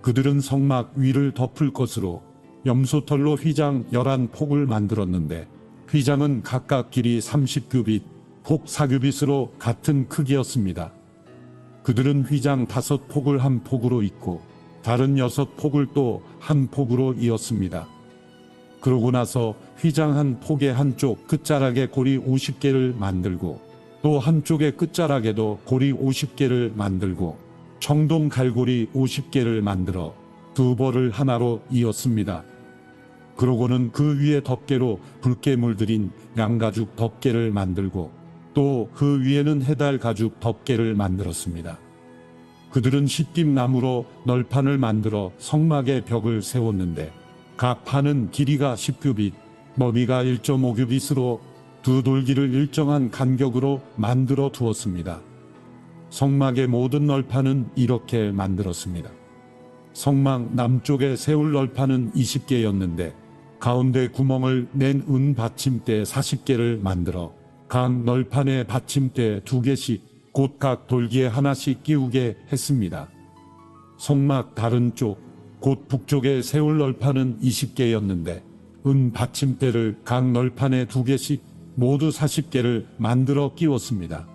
그들은 성막 위를 덮을 것으로 염소털로 휘장 11폭을 만들었는데 휘장은 각각 길이 30규빗, 폭 4규빗으로 같은 크기였습니다. 그들은 휘장 5폭을 한 폭으로 잇고 다른 6폭을 또 한 폭으로 이었습니다. 그러고 나서 휘장 한 폭의 한쪽 끝자락에 고리 50개를 만들고 또 한쪽의 끝자락에도 고리 50개를 만들고 청동 갈고리 50개를 만들어 2벌을 하나로 이었습니다. 그러고는 그 위에 덮개로 붉게 물들인 양가죽 덮개를 만들고 또 그 위에는 해달 가죽 덮개를 만들었습니다. 그들은 싯김나무로 널판을 만들어 성막의 벽을 세웠는데 각 판은 길이가 10규빗, 너비가 1.5규빗으로 두 돌기를 일정한 간격으로 만들어 두었습니다. 성막의 모든 널판은 이렇게 만들었습니다. 성막 남쪽에 세울 널판은 20개였는데 가운데 구멍을 낸 은 받침대 40개를 만들어 각 널판에 받침대 2개씩 곧 각 돌기에 하나씩 끼우게 했습니다. 성막 다른 쪽, 곧 북쪽에 세울 널판은 20개였는데 은 받침대를 각 널판에 2개씩 모두 40개를 만들어 끼웠습니다.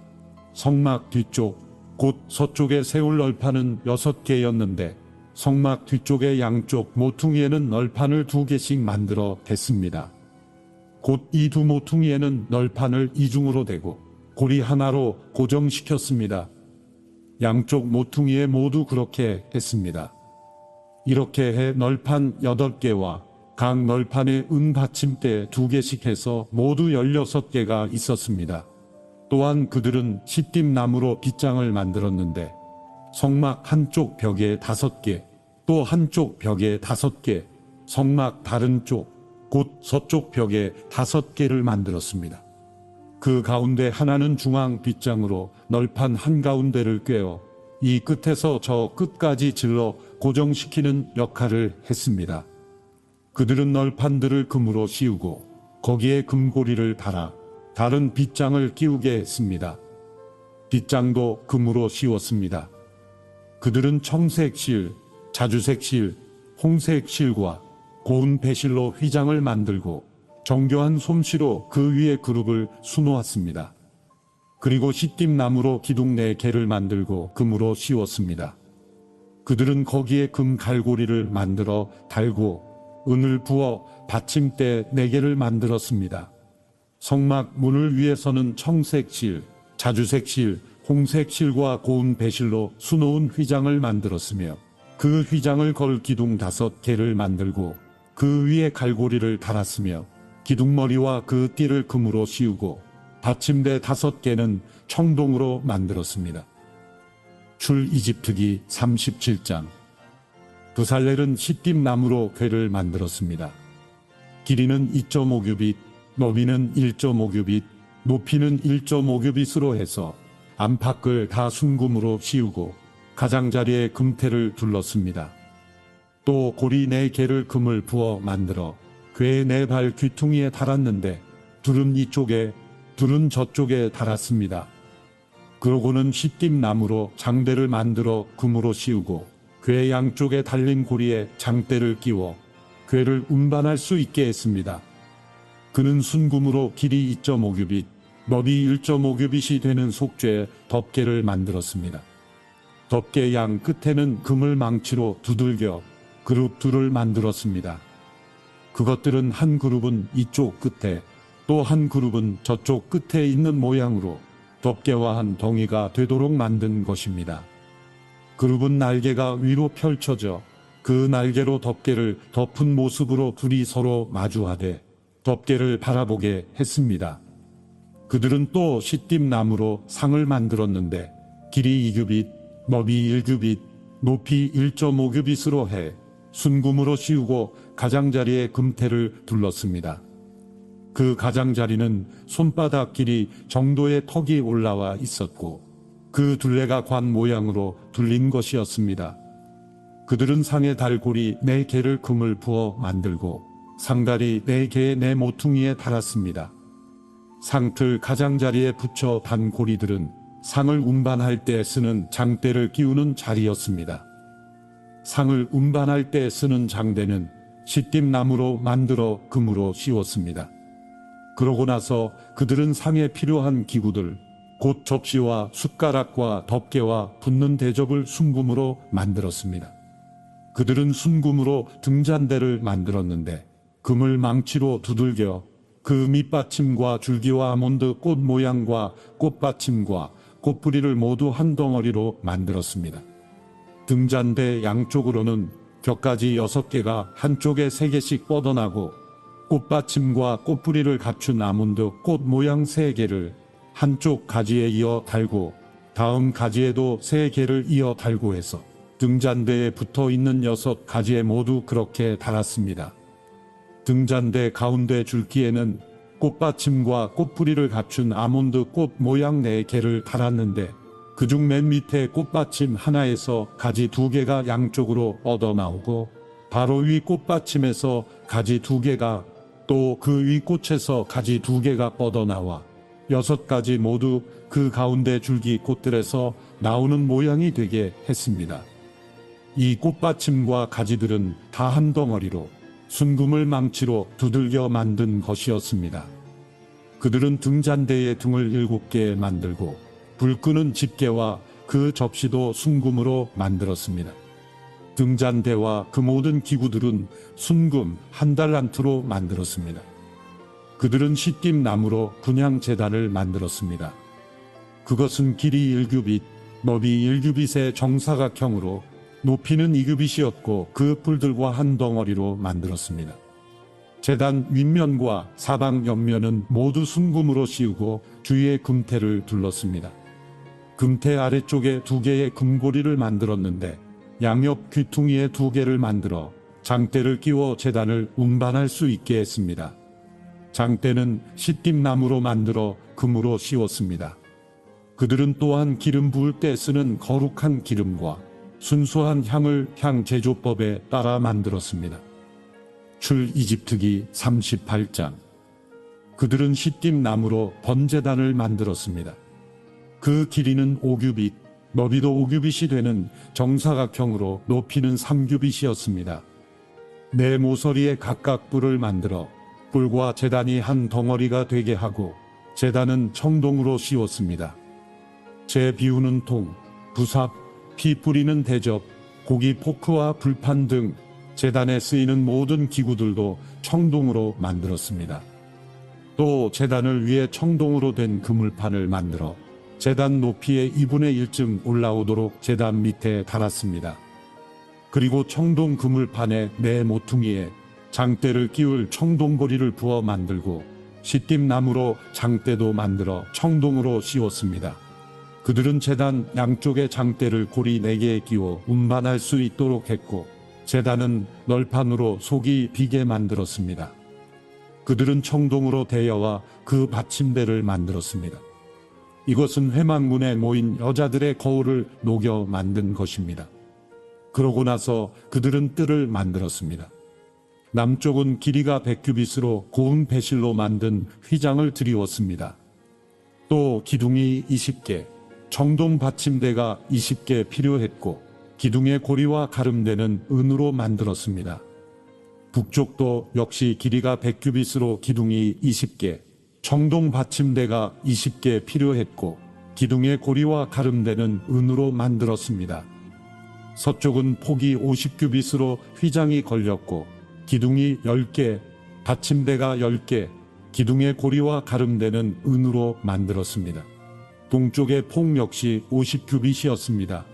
성막 뒤쪽, 곧 서쪽에 세울 널판은 6개였는데 성막 뒤쪽의 양쪽 모퉁이에는 널판을 2개씩 만들어 댔습니다. 곧 이 두 모퉁이에는 널판을 이중으로 대고 고리 하나로 고정시켰습니다. 양쪽 모퉁이에 모두 그렇게 했습니다. 이렇게 해 널판 8개와 각 널판에 은 받침대 2개씩 해서 모두 16개가 있었습니다. 또한 그들은 시띠나무로 빗장을 만들었는데 성막 한쪽 벽에 5개, 또 한쪽 벽에 5개, 성막 다른 쪽, 곧 서쪽 벽에 5개를 만들었습니다. 그 가운데 하나는 중앙 빗장으로 널판 한가운데를 꿰어 이 끝에서 저 끝까지 질러 고정시키는 역할을 했습니다. 그들은 널판들을 금으로 씌우고 거기에 금고리를 달아 다른 빗장을 끼우게 했습니다. 빗장도 금으로 씌웠습니다. 그들은 청색 실, 자주색 실, 홍색 실과 고운 배실로 휘장을 만들고 정교한 솜씨로 그 위에 그룹을 수놓았습니다. 그리고 시띠나무로 기둥 4개를 만들고 금으로 씌웠습니다. 그들은 거기에 금 갈고리를 만들어 달고 은을 부어 받침대 4개를 만들었습니다. 성막 문을 위해서는 청색 실, 자주색 실, 홍색 실과 고운 배실로 수놓은 휘장을 만들었으며 그 휘장을 걸 기둥 5개를 만들고 그 위에 갈고리를 달았으며 기둥머리와 그 띠를 금으로 씌우고 받침대 5개는 청동으로 만들었습니다. 출이집트기 37장. 브살렐은 시띠나무로 궤를 만들었습니다. 길이는 2.5규빗, 너비는 1.5규빗, 높이는 1.5규빗으로 해서 안팎을 다 순금으로 씌우고 가장자리에 금테를 둘렀습니다. 또 고리 4개를 금을 부어 만들어 궤의 4발 귀퉁이에 달았는데 둘은 이쪽에 둘은 저쪽에 달았습니다. 그러고는 시띠나무로 장대를 만들어 금으로 씌우고 궤 양쪽에 달린 고리에 장대를 끼워 궤를 운반할 수 있게 했습니다. 그는 순금으로 길이 2.5규빗, 너비 1.5규빗이 되는 속죄 덮개를 만들었습니다. 덮개 양 끝에는 금을 망치로 두들겨 그룹 둘을 만들었습니다. 그것들은 한 그룹은 이쪽 끝에 또 한 그룹은 저쪽 끝에 있는 모양으로 덮개와 한 덩이가 되도록 만든 것입니다. 그룹은 날개가 위로 펼쳐져 그 날개로 덮개를 덮은 모습으로 둘이 서로 마주하되 덮개를 바라보게 했습니다. 그들은 또 시띠나무로 상을 만들었는데 길이 2규빗, 너비 1규빗, 높이 1.5규빗으로 해 순금으로 씌우고 가장자리에 금테를 둘렀습니다. 그 가장자리는 손바닥 길이 정도의 턱이 올라와 있었고 그 둘레가 관 모양으로 둘린 것이었습니다. 그들은 상의 달고리 4개를 금을 부어 만들고 상다리 4개의 4모퉁이에 달았습니다. 상틀 가장자리에 붙여 단 고리들은 상을 운반할 때 쓰는 장대를 끼우는 자리였습니다. 상을 운반할 때 쓰는 장대는 시띠나무로 만들어 금으로 씌웠습니다. 그러고 나서 그들은 상에 필요한 기구들, 곧 접시와 숟가락과 덮개와 붓는 대접을 순금으로 만들었습니다. 그들은 순금으로 등잔대를 만들었는데 금을 망치로 두들겨 그 밑받침과 줄기와 아몬드 꽃 모양과 꽃받침과 꽃뿌리를 모두 한 덩어리로 만들었습니다. 등잔대 양쪽으로는 격가지 6개가 한쪽에 3개씩 뻗어나고 꽃받침과 꽃뿌리를 갖춘 아몬드 꽃 모양 3개를 한쪽 가지에 이어 달고 다음 가지에도 3개를 이어 달고 해서 등잔대에 붙어 있는 6가지에 모두 그렇게 달았습니다. 등잔대 가운데 줄기에는 꽃받침과 꽃뿌리를 갖춘 아몬드 꽃 모양 4개를 달았는데 그중 맨 밑에 꽃받침 하나에서 가지 2개가 양쪽으로 뻗어나오고 바로 위 꽃받침에서 가지 2개가 또 그 위 꽃에서 가지 2개가 뻗어나와 6가지 모두 그 가운데 줄기 꽃들에서 나오는 모양이 되게 했습니다. 이 꽃받침과 가지들은 다 한 덩어리로 순금을 망치로 두들겨 만든 것이었습니다. 그들은 등잔대의 등을 7개 만들고 불 끄는 집게와 그 접시도 순금으로 만들었습니다. 등잔대와 그 모든 기구들은 순금 1달란트로 만들었습니다. 그들은 시띠임 나무로 분향 제단을 만들었습니다. 그것은 길이 1규빗, 너비 1규빗의 정사각형으로 높이는 2규빗이었고 그 뿔들과 한 덩어리로 만들었습니다. 제단 윗면과 사방 옆면은 모두 순금으로 씌우고 주위에 금태를 둘렀습니다. 금태 아래쪽에 2개의 금고리를 만들었는데 양옆 귀퉁이에 2개를 만들어 장대를 끼워 제단을 운반할 수 있게 했습니다. 장대는 시띠임나무로 만들어 금으로 씌웠습니다. 그들은 또한 기름 부을 때 쓰는 거룩한 기름과 순수한 향을 향 제조법에 따라 만들었습니다. 출이집트기 38장. 그들은 시띠임나무로 번제단을 만들었습니다. 그 길이는 5규빗, 너비도 5규빗이 되는 정사각형으로 높이는 3규빗이었습니다. 네 모서리에 각각 뿔을 만들어 뿔과 제단이 한 덩어리가 되게 하고 제단은 청동으로 씌웠습니다. 재 비우는 통, 부삽, 피 뿌리는 대접, 고기 포크와 불판 등 제단에 쓰이는 모든 기구들도 청동으로 만들었습니다. 또 제단을 위해 청동으로 된 그물판을 만들어 제단 높이의 2분의 1쯤 올라오도록 제단 밑에 달았습니다. 그리고 청동 그물판의 네 모퉁이에 장대를 끼울 청동고리를 부어 만들고 시띠임나무로 장대도 만들어 청동으로 씌웠습니다. 그들은 제단 양쪽에 장대를 고리 4개에 끼워 운반할 수 있도록 했고 제단은 널판으로 속이 비게 만들었습니다. 그들은 청동으로 대여와 그 받침대를 만들었습니다. 이것은 회막문에 모인 여자들의 거울을 녹여 만든 것입니다. 그러고 나서 그들은 뜰을 만들었습니다. 남쪽은 길이가 100규빗으로 고운 배실로 만든 휘장을 드리웠습니다. 또 기둥이 20개, 청동 받침대가 20개 필요했고 기둥의 고리와 가름대는 은으로 만들었습니다. 북쪽도 역시 길이가 100규빗으로 기둥이 20개, 청동 받침대가 20개 필요했고 기둥의 고리와 가름대는 은으로 만들었습니다. 서쪽은 폭이 50규빗으로 휘장이 걸렸고 기둥이 10개, 받침대가 10개, 기둥의 고리와 가름대는 은으로 만들었습니다. 동쪽의 폭 역시 50규빗이었습니다.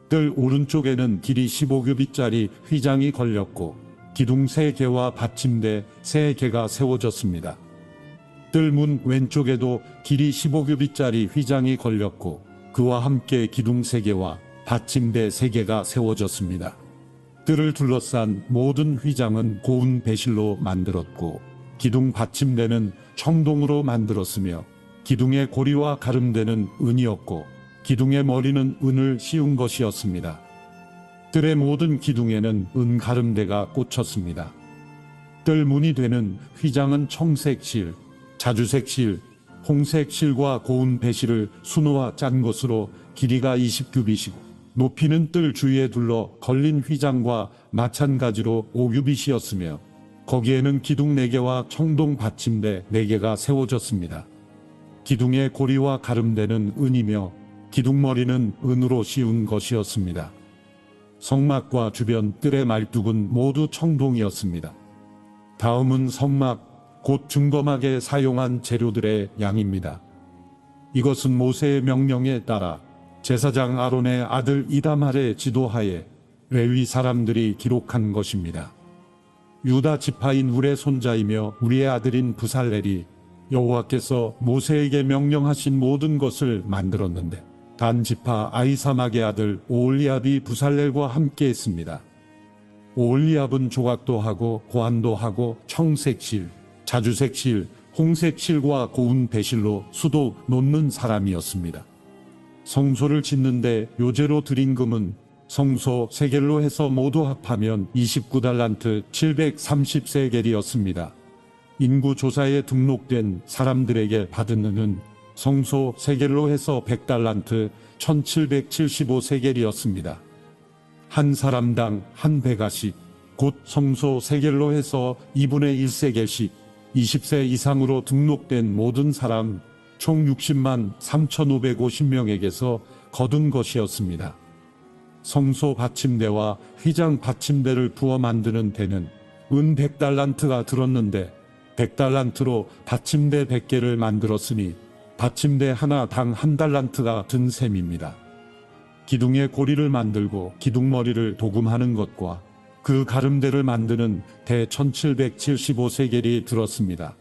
뜰 오른쪽에는 길이 15규빗짜리 휘장이 걸렸고 기둥 3개와 받침대 3개가 세워졌습니다. 뜰문 왼쪽에도 길이 15규빗짜리 휘장이 걸렸고 그와 함께 기둥 3개와 받침대 3개가 세워졌습니다. 뜰을 둘러싼 모든 휘장은 고운 배실로 만들었고 기둥 받침대는 청동으로 만들었으며 기둥의 고리와 가름대는 은이었고 기둥의 머리는 은을 씌운 것이었습니다. 뜰의 모든 기둥에는 은 가름대가 꽂혔습니다. 뜰 문이 되는 휘장은 청색 실, 자주색 실, 홍색 실과 고운 배실을 수놓아 짠 것으로 길이가 20규빗이고 높이는 뜰 주위에 둘러 걸린 휘장과 마찬가지로 5규빗이었으며 거기에는 기둥 4개와 청동 받침대 4개가 세워졌습니다. 기둥의 고리와 가름대는 은이며 기둥머리는 은으로 씌운 것이었습니다. 성막과 주변 뜰의 말뚝은 모두 청동이었습니다. 다음은 성막, 곧 중거막에 사용한 재료들의 양입니다. 이것은 모세의 명령에 따라 제사장 아론의 아들 이다말의 지도하에 레위 사람들이 기록한 것입니다. 유다 지파인 울의 손자이며 우리의 아들인 부살렐이 여호와께서 모세에게 명령하신 모든 것을 만들었는데 단 지파 아히사막의 아들 오홀리압이 부살렐과 함께 했습니다. 오홀리압은 조각도 하고 고안도 하고 청색실, 자주색실, 홍색실과 고운 배실로 수도 놓는 사람이었습니다. 성소를 짓는데 요제로 드린 금은 성소 세겔로 해서 모두 합하면 29달란트 730세겔이었습니다. 인구조사에 등록된 사람들에게 받은 은은 성소 세겔로 해서 100달란트 1775세겔이었습니다. 한 사람당 한 배가씩, 곧 성소 세겔로 해서 2분의 1세겔씩 20세 이상으로 등록된 모든 사람 총 60만 3,550명에게서 거둔 것이었습니다. 성소 받침대와 휘장 받침대를 부어 만드는 데는 은 100달란트가 들었는데 100달란트로 받침대 100개를 만들었으니 받침대 하나당 한 달란트가 든 셈입니다. 기둥의 고리를 만들고 기둥머리를 도금하는 것과 그 가름대를 만드는 대 1775세겔이 들었습니다.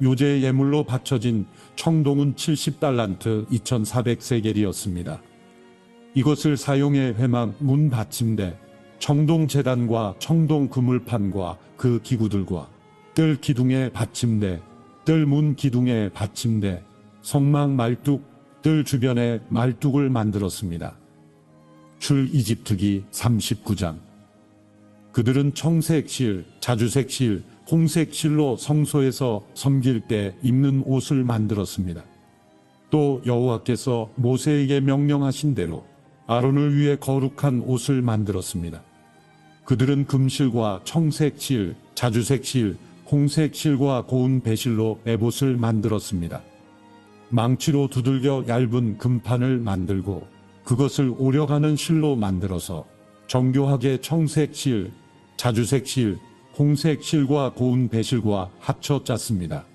요제 예물로 바쳐진 청동은 70달란트 2400세겔이었습니다. 이것을 사용해 회막 문 받침대, 청동 제단과 청동 그물판과 그 기구들과 뜰 기둥의 받침대, 뜰 문 기둥의 받침대, 성막 말뚝, 뜰 주변에 말뚝을 만들었습니다. 출이집트기 39장. 그들은 청색실, 자주색실, 홍색실로 성소에서 섬길 때 입는 옷을 만들었습니다. 또 여호와께서 모세에게 명령하신 대로 아론을 위해 거룩한 옷을 만들었습니다. 그들은 금실과 청색실, 자주색실, 홍색실과 고운 배실로 에봇을 만들었습니다. 망치로 두들겨 얇은 금판을 만들고 그것을 오려가는 실로 만들어서 정교하게 청색실, 자주색실, 홍색실과 고운 배실과 합쳐 짰습니다.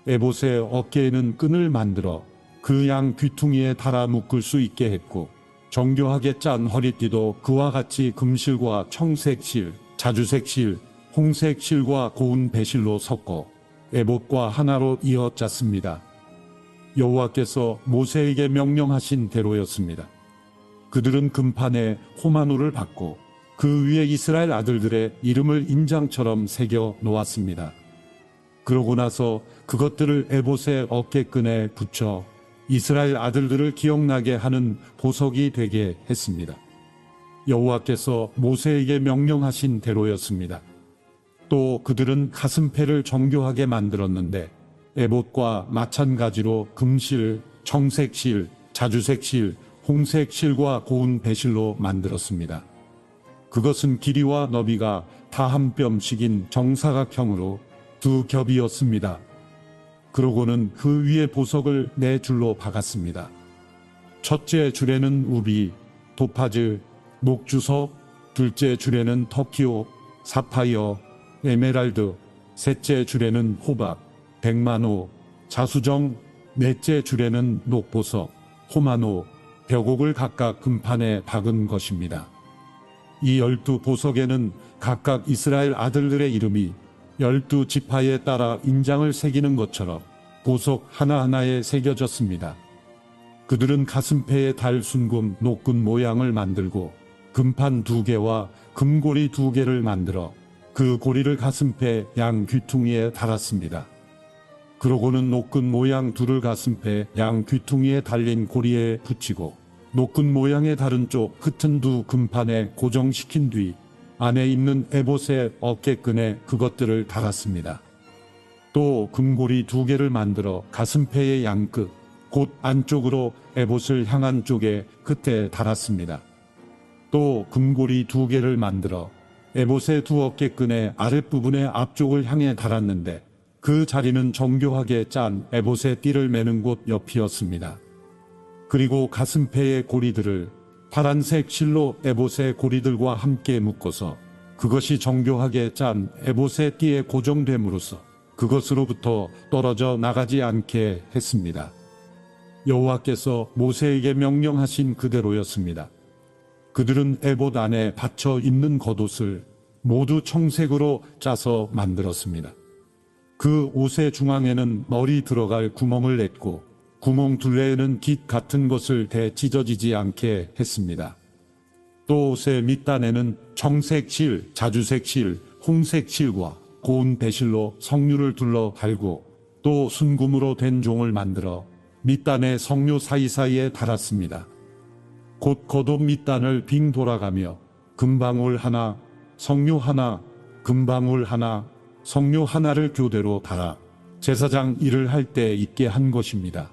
에봇의 어깨에는 끈을 만들어 그 양 귀퉁이에 달아 묶을 수 있게 했고 정교하게 짠 허리띠도 그와 같이 금실과 청색실, 자주색실, 홍색실과 고운 배실로 섞어 에봇과 하나로 이어 짰습니다. 여호와께서 모세에게 명령하신 대로였습니다. 그들은 금판에 호마노를 받고 그 위에 이스라엘 아들들의 이름을 인장처럼 새겨 놓았습니다. 그러고 나서 그것들을 에봇의 어깨끈에 붙여 이스라엘 아들들을 기억나게 하는 보석이 되게 했습니다. 여호와께서 모세에게 명령하신 대로였습니다. 또 그들은 가슴패를 정교하게 만들었는데 에봇과 마찬가지로 금실, 청색실, 자주색실, 홍색실과 고운 배실로 만들었습니다. 그것은 길이와 너비가 다 한 뼘씩인 정사각형으로 두 겹이었습니다. 그러고는 그 위에 보석을 네 줄로 박았습니다. 첫째 줄에는 우비, 도파즈, 목주석, 둘째 줄에는 터키오, 사파이어, 에메랄드, 셋째 줄에는 호박, 백만호, 자수정, 넷째 줄에는 녹보석, 호마노, 벽옥을 각각 금판에 박은 것입니다. 이 12보석에는 각각 이스라엘 아들들의 이름이 12지파에 따라 인장을 새기는 것처럼 보석 하나하나에 새겨졌습니다. 그들은 가슴패에 달 순금 녹근 모양을 만들고 금판 2개와 금고리 2개를 만들어 그 고리를 가슴패 양 귀퉁이에 달았습니다. 그러고는 녹근 모양 둘을 가슴패 양 귀퉁이에 달린 고리에 붙이고 녹근 모양의 다른 쪽 끝은 두 금판에 고정시킨 뒤 안에 있는 에봇의 어깨끈에 그것들을 달았습니다. 또 금고리 2개를 만들어 가슴패의 양끝, 곧 안쪽으로 에봇을 향한 쪽에 끝에 달았습니다. 또 금고리 2개를 만들어 에봇의 두 어깨끈의 아랫부분의 앞쪽을 향해 달았는데 그 자리는 정교하게 짠 에봇의 띠를 매는 곳 옆이었습니다. 그리고 가슴패의 고리들을 파란색 실로 에봇의 고리들과 함께 묶어서 그것이 정교하게 짠 에봇의 띠에 고정됨으로써 그것으로부터 떨어져 나가지 않게 했습니다. 여호와께서 모세에게 명령하신 그대로였습니다. 그들은 에봇 안에 받쳐 입는 겉옷을 모두 청색으로 짜서 만들었습니다. 그 옷의 중앙에는 머리 들어갈 구멍을 냈고 구멍 둘레에는 깃 같은 것을 대 찢어지지 않게 했습니다. 또 옷의 밑단에는 청색실, 자주색실, 홍색실과 고운 배실로 석류를 둘러 달고 또 순금으로 된 종을 만들어 밑단의 성류 사이사이에 달았습니다. 곧 겉옷 밑단을 빙 돌아가며 금방울 하나, 성류 하나, 금방울 하나, 성류 하나를 교대로 달아 제사장 일을 할 때 있게 한 것입니다.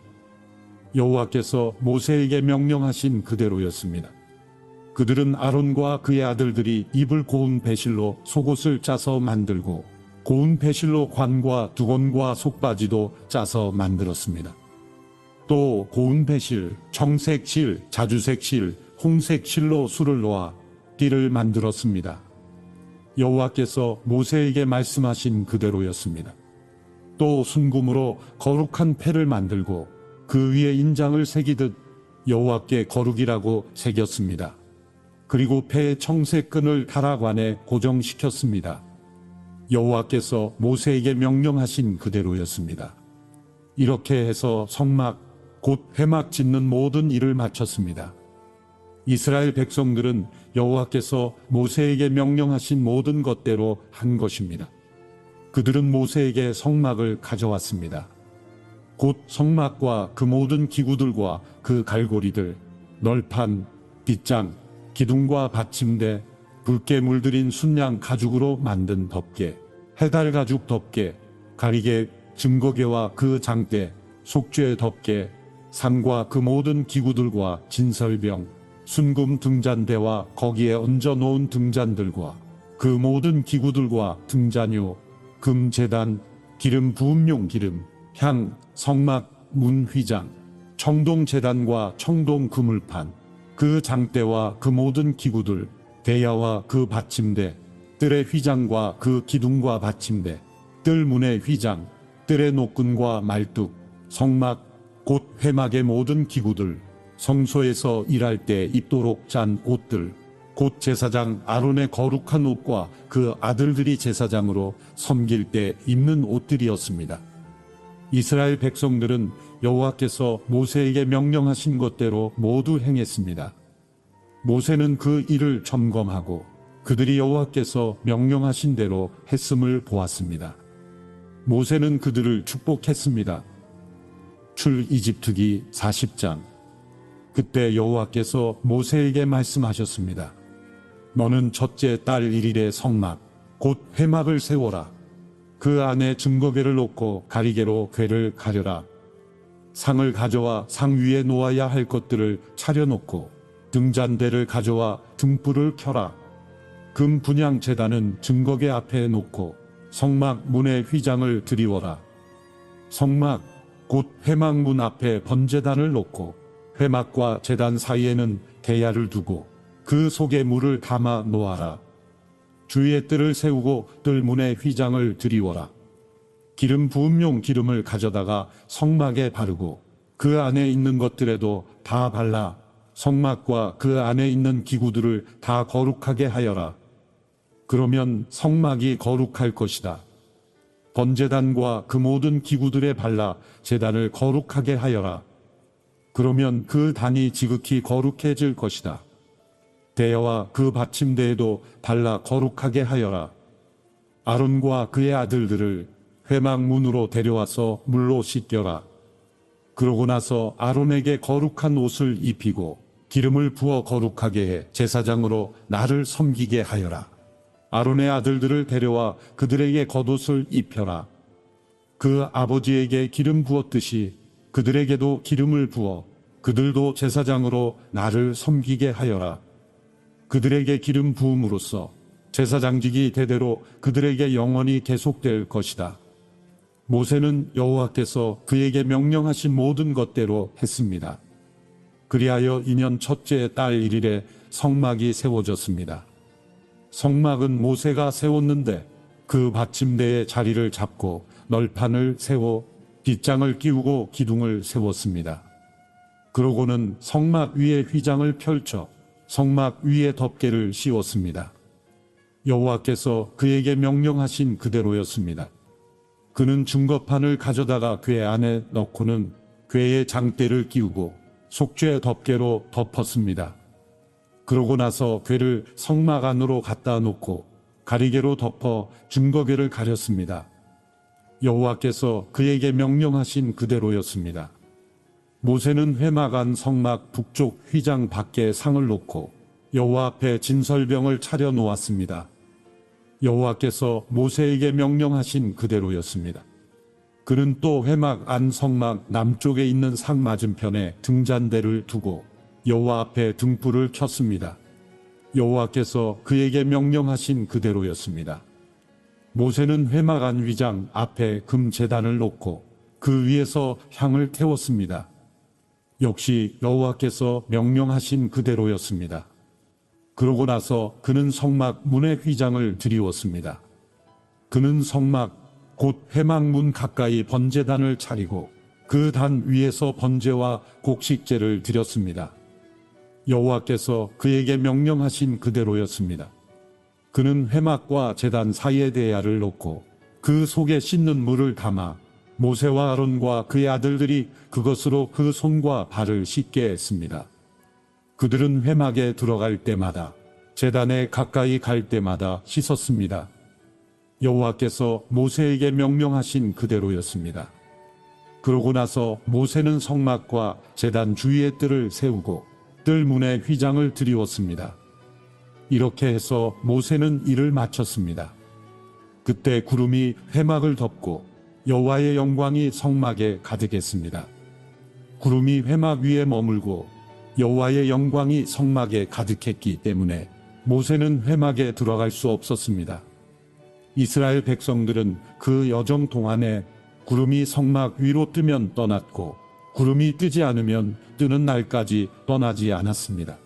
여호와께서 모세에게 명령하신 그대로였습니다. 그들은 아론과 그의 아들들이 입을 고운 배실로 속옷을 짜서 만들고 고운 배실로 관과 두건과 속바지도 짜서 만들었습니다. 또 고운 배실, 청색 실, 자주색 실, 홍색 실로 술을 놓아 띠를 만들었습니다. 여호와께서 모세에게 말씀하신 그대로였습니다. 또 순금으로 거룩한 패를 만들고 그 위에 인장을 새기듯 여호와께 거룩이라고 새겼습니다. 그리고 패에 청색 끈을 다라관에 고정시켰습니다. 여호와께서 모세에게 명령하신 그대로였습니다. 이렇게 해서 성막, 곧 회막 짓는 모든 일을 마쳤습니다. 이스라엘 백성들은 여호와께서 모세에게 명령하신 모든 것대로 한 것입니다. 그들은 모세에게 성막을 가져왔습니다. 곧 성막과 그 모든 기구들과 그 갈고리들, 널판, 빗장, 기둥과 받침대, 붉게 물들인 순양 가죽으로 만든 덮개, 해달 가죽 덮개, 가리개, 증거개와 그 장대, 속죄 덮개, 상과 그 모든 기구들과 진설병, 순금 등잔대와 거기에 얹어 놓은 등잔들과 그 모든 기구들과 등잔요, 금제단, 기름 부음용 기름, 향, 성막, 문휘장, 청동제단과 청동 그물판, 그 장대와 그 모든 기구들, 대야와 그 받침대, 뜰의 휘장과 그 기둥과 받침대, 뜰문의 휘장, 뜰의 노끈과 말뚝, 성막, 곧 회막의 모든 기구들, 성소에서 일할 때 입도록 짠 옷들, 곧 제사장 아론의 거룩한 옷과 그 아들들이 제사장으로 섬길 때 입는 옷들이었습니다. 이스라엘 백성들은 여호와께서 모세에게 명령하신 것대로 모두 행했습니다. 모세는 그 일을 점검하고 그들이 여호와께서 명령하신 대로 했음을 보았습니다. 모세는 그들을 축복했습니다. 출이집트기 40장. 그때 여호와께서 모세에게 말씀하셨습니다. 너는 첫째 달 1일에 성막, 곧 회막을 세워라. 그 안에 증거궤를 놓고 가리개로 궤를 가려라. 상을 가져와 상 위에 놓아야 할 것들을 차려놓고 등잔대를 가져와 등불을 켜라. 금 분향 제단은 증거궤 앞에 놓고 성막 문의 휘장을 드리워라. 성막, 곧 회막 문 앞에 번제단을 놓고 회막과 제단 사이에는 대야를 두고 그 속에 물을 담아 놓아라. 주위에 뜰을 세우고 뜰 문에 휘장을 드리워라. 기름 부음용 기름을 가져다가 성막에 바르고 그 안에 있는 것들에도 다 발라 성막과 그 안에 있는 기구들을 다 거룩하게 하여라. 그러면 성막이 거룩할 것이다. 번제단과 그 모든 기구들에 발라 제단을 거룩하게 하여라. 그러면 그 단이 지극히 거룩해질 것이다. 대야와 그 받침대에도 발라 거룩하게 하여라. 아론과 그의 아들들을 회막 문으로 데려와서 물로 씻겨라. 그러고 나서 아론에게 거룩한 옷을 입히고 기름을 부어 거룩하게 해 제사장으로 나를 섬기게 하여라. 아론의 아들들을 데려와 그들에게 겉옷을 입혀라. 그 아버지에게 기름 부었듯이 그들에게도 기름을 부어 그들도 제사장으로 나를 섬기게 하여라. 그들에게 기름 부음으로써 제사장직이 대대로 그들에게 영원히 계속될 것이다. 모세는 여호와께서 그에게 명령하신 모든 것대로 했습니다. 그리하여 2년 첫째 달 1일에 성막이 세워졌습니다. 성막은 모세가 세웠는데 그 받침대의 자리를 잡고 널판을 세워 빗장을 끼우고 기둥을 세웠습니다. 그러고는 성막 위에 휘장을 펼쳐 성막 위에 덮개를 씌웠습니다. 여호와께서 그에게 명령하신 그대로였습니다. 그는 증거판을 가져다가 궤 안에 넣고는 궤에 장대를 끼우고 속죄 덮개로 덮었습니다. 그러고 나서 궤를 성막 안으로 갖다 놓고 가리개로 덮어 증거궤를 가렸습니다. 여호와께서 그에게 명령하신 그대로였습니다. 모세는 회막 안 성막 북쪽 휘장 밖에 상을 놓고 여호와 앞에 진설병을 차려 놓았습니다. 여호와께서 모세에게 명령하신 그대로였습니다. 그는 또 회막 안 성막 남쪽에 있는 상 맞은편에 등잔대를 두고 여호와 앞에 등불을 켰습니다. 여호와께서 그에게 명령하신 그대로였습니다. 모세는 회막 안 위장 앞에 금 제단을 놓고 그 위에서 향을 태웠습니다. 역시 여호와께서 명령하신 그대로였습니다. 그러고 나서 그는 성막 문의 휘장을 드리웠습니다. 그는 성막 곧 회막문 가까이 번제단을 차리고 그 단 위에서 번제와 곡식제를 드렸습니다. 여호와께서 그에게 명령하신 그대로였습니다. 그는 회막과 제단 사이에 대야를 놓고 그 속에 씻는 물을 담아 모세와 아론과 그의 아들들이 그것으로 그 손과 발을 씻게 했습니다. 그들은 회막에 들어갈 때마다 제단에 가까이 갈 때마다 씻었습니다. 여호와께서 모세에게 명령하신 그대로였습니다. 그러고 나서 모세는 성막과 제단 주위에 뜰을 세우고 뜰 문에 휘장을 드리웠습니다. 이렇게 해서 모세는 일을 마쳤습니다. 그때 구름이 회막을 덮고 여호와의 영광이 성막에 가득했습니다. 구름이 회막 위에 머물고 여호와의 영광이 성막에 가득했기 때문에 모세는 회막에 들어갈 수 없었습니다. 이스라엘 백성들은 그 여정 동안에 구름이 성막 위로 뜨면 떠났고 구름이 뜨지 않으면 뜨는 날까지 떠나지 않았습니다.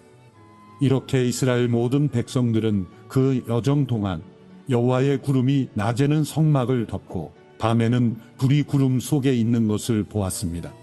이렇게 이스라엘 모든 백성들은 그 여정 동안 여호와의 구름이 낮에는 성막을 덮고 밤에는 불이 구름 속에 있는 것을 보았습니다.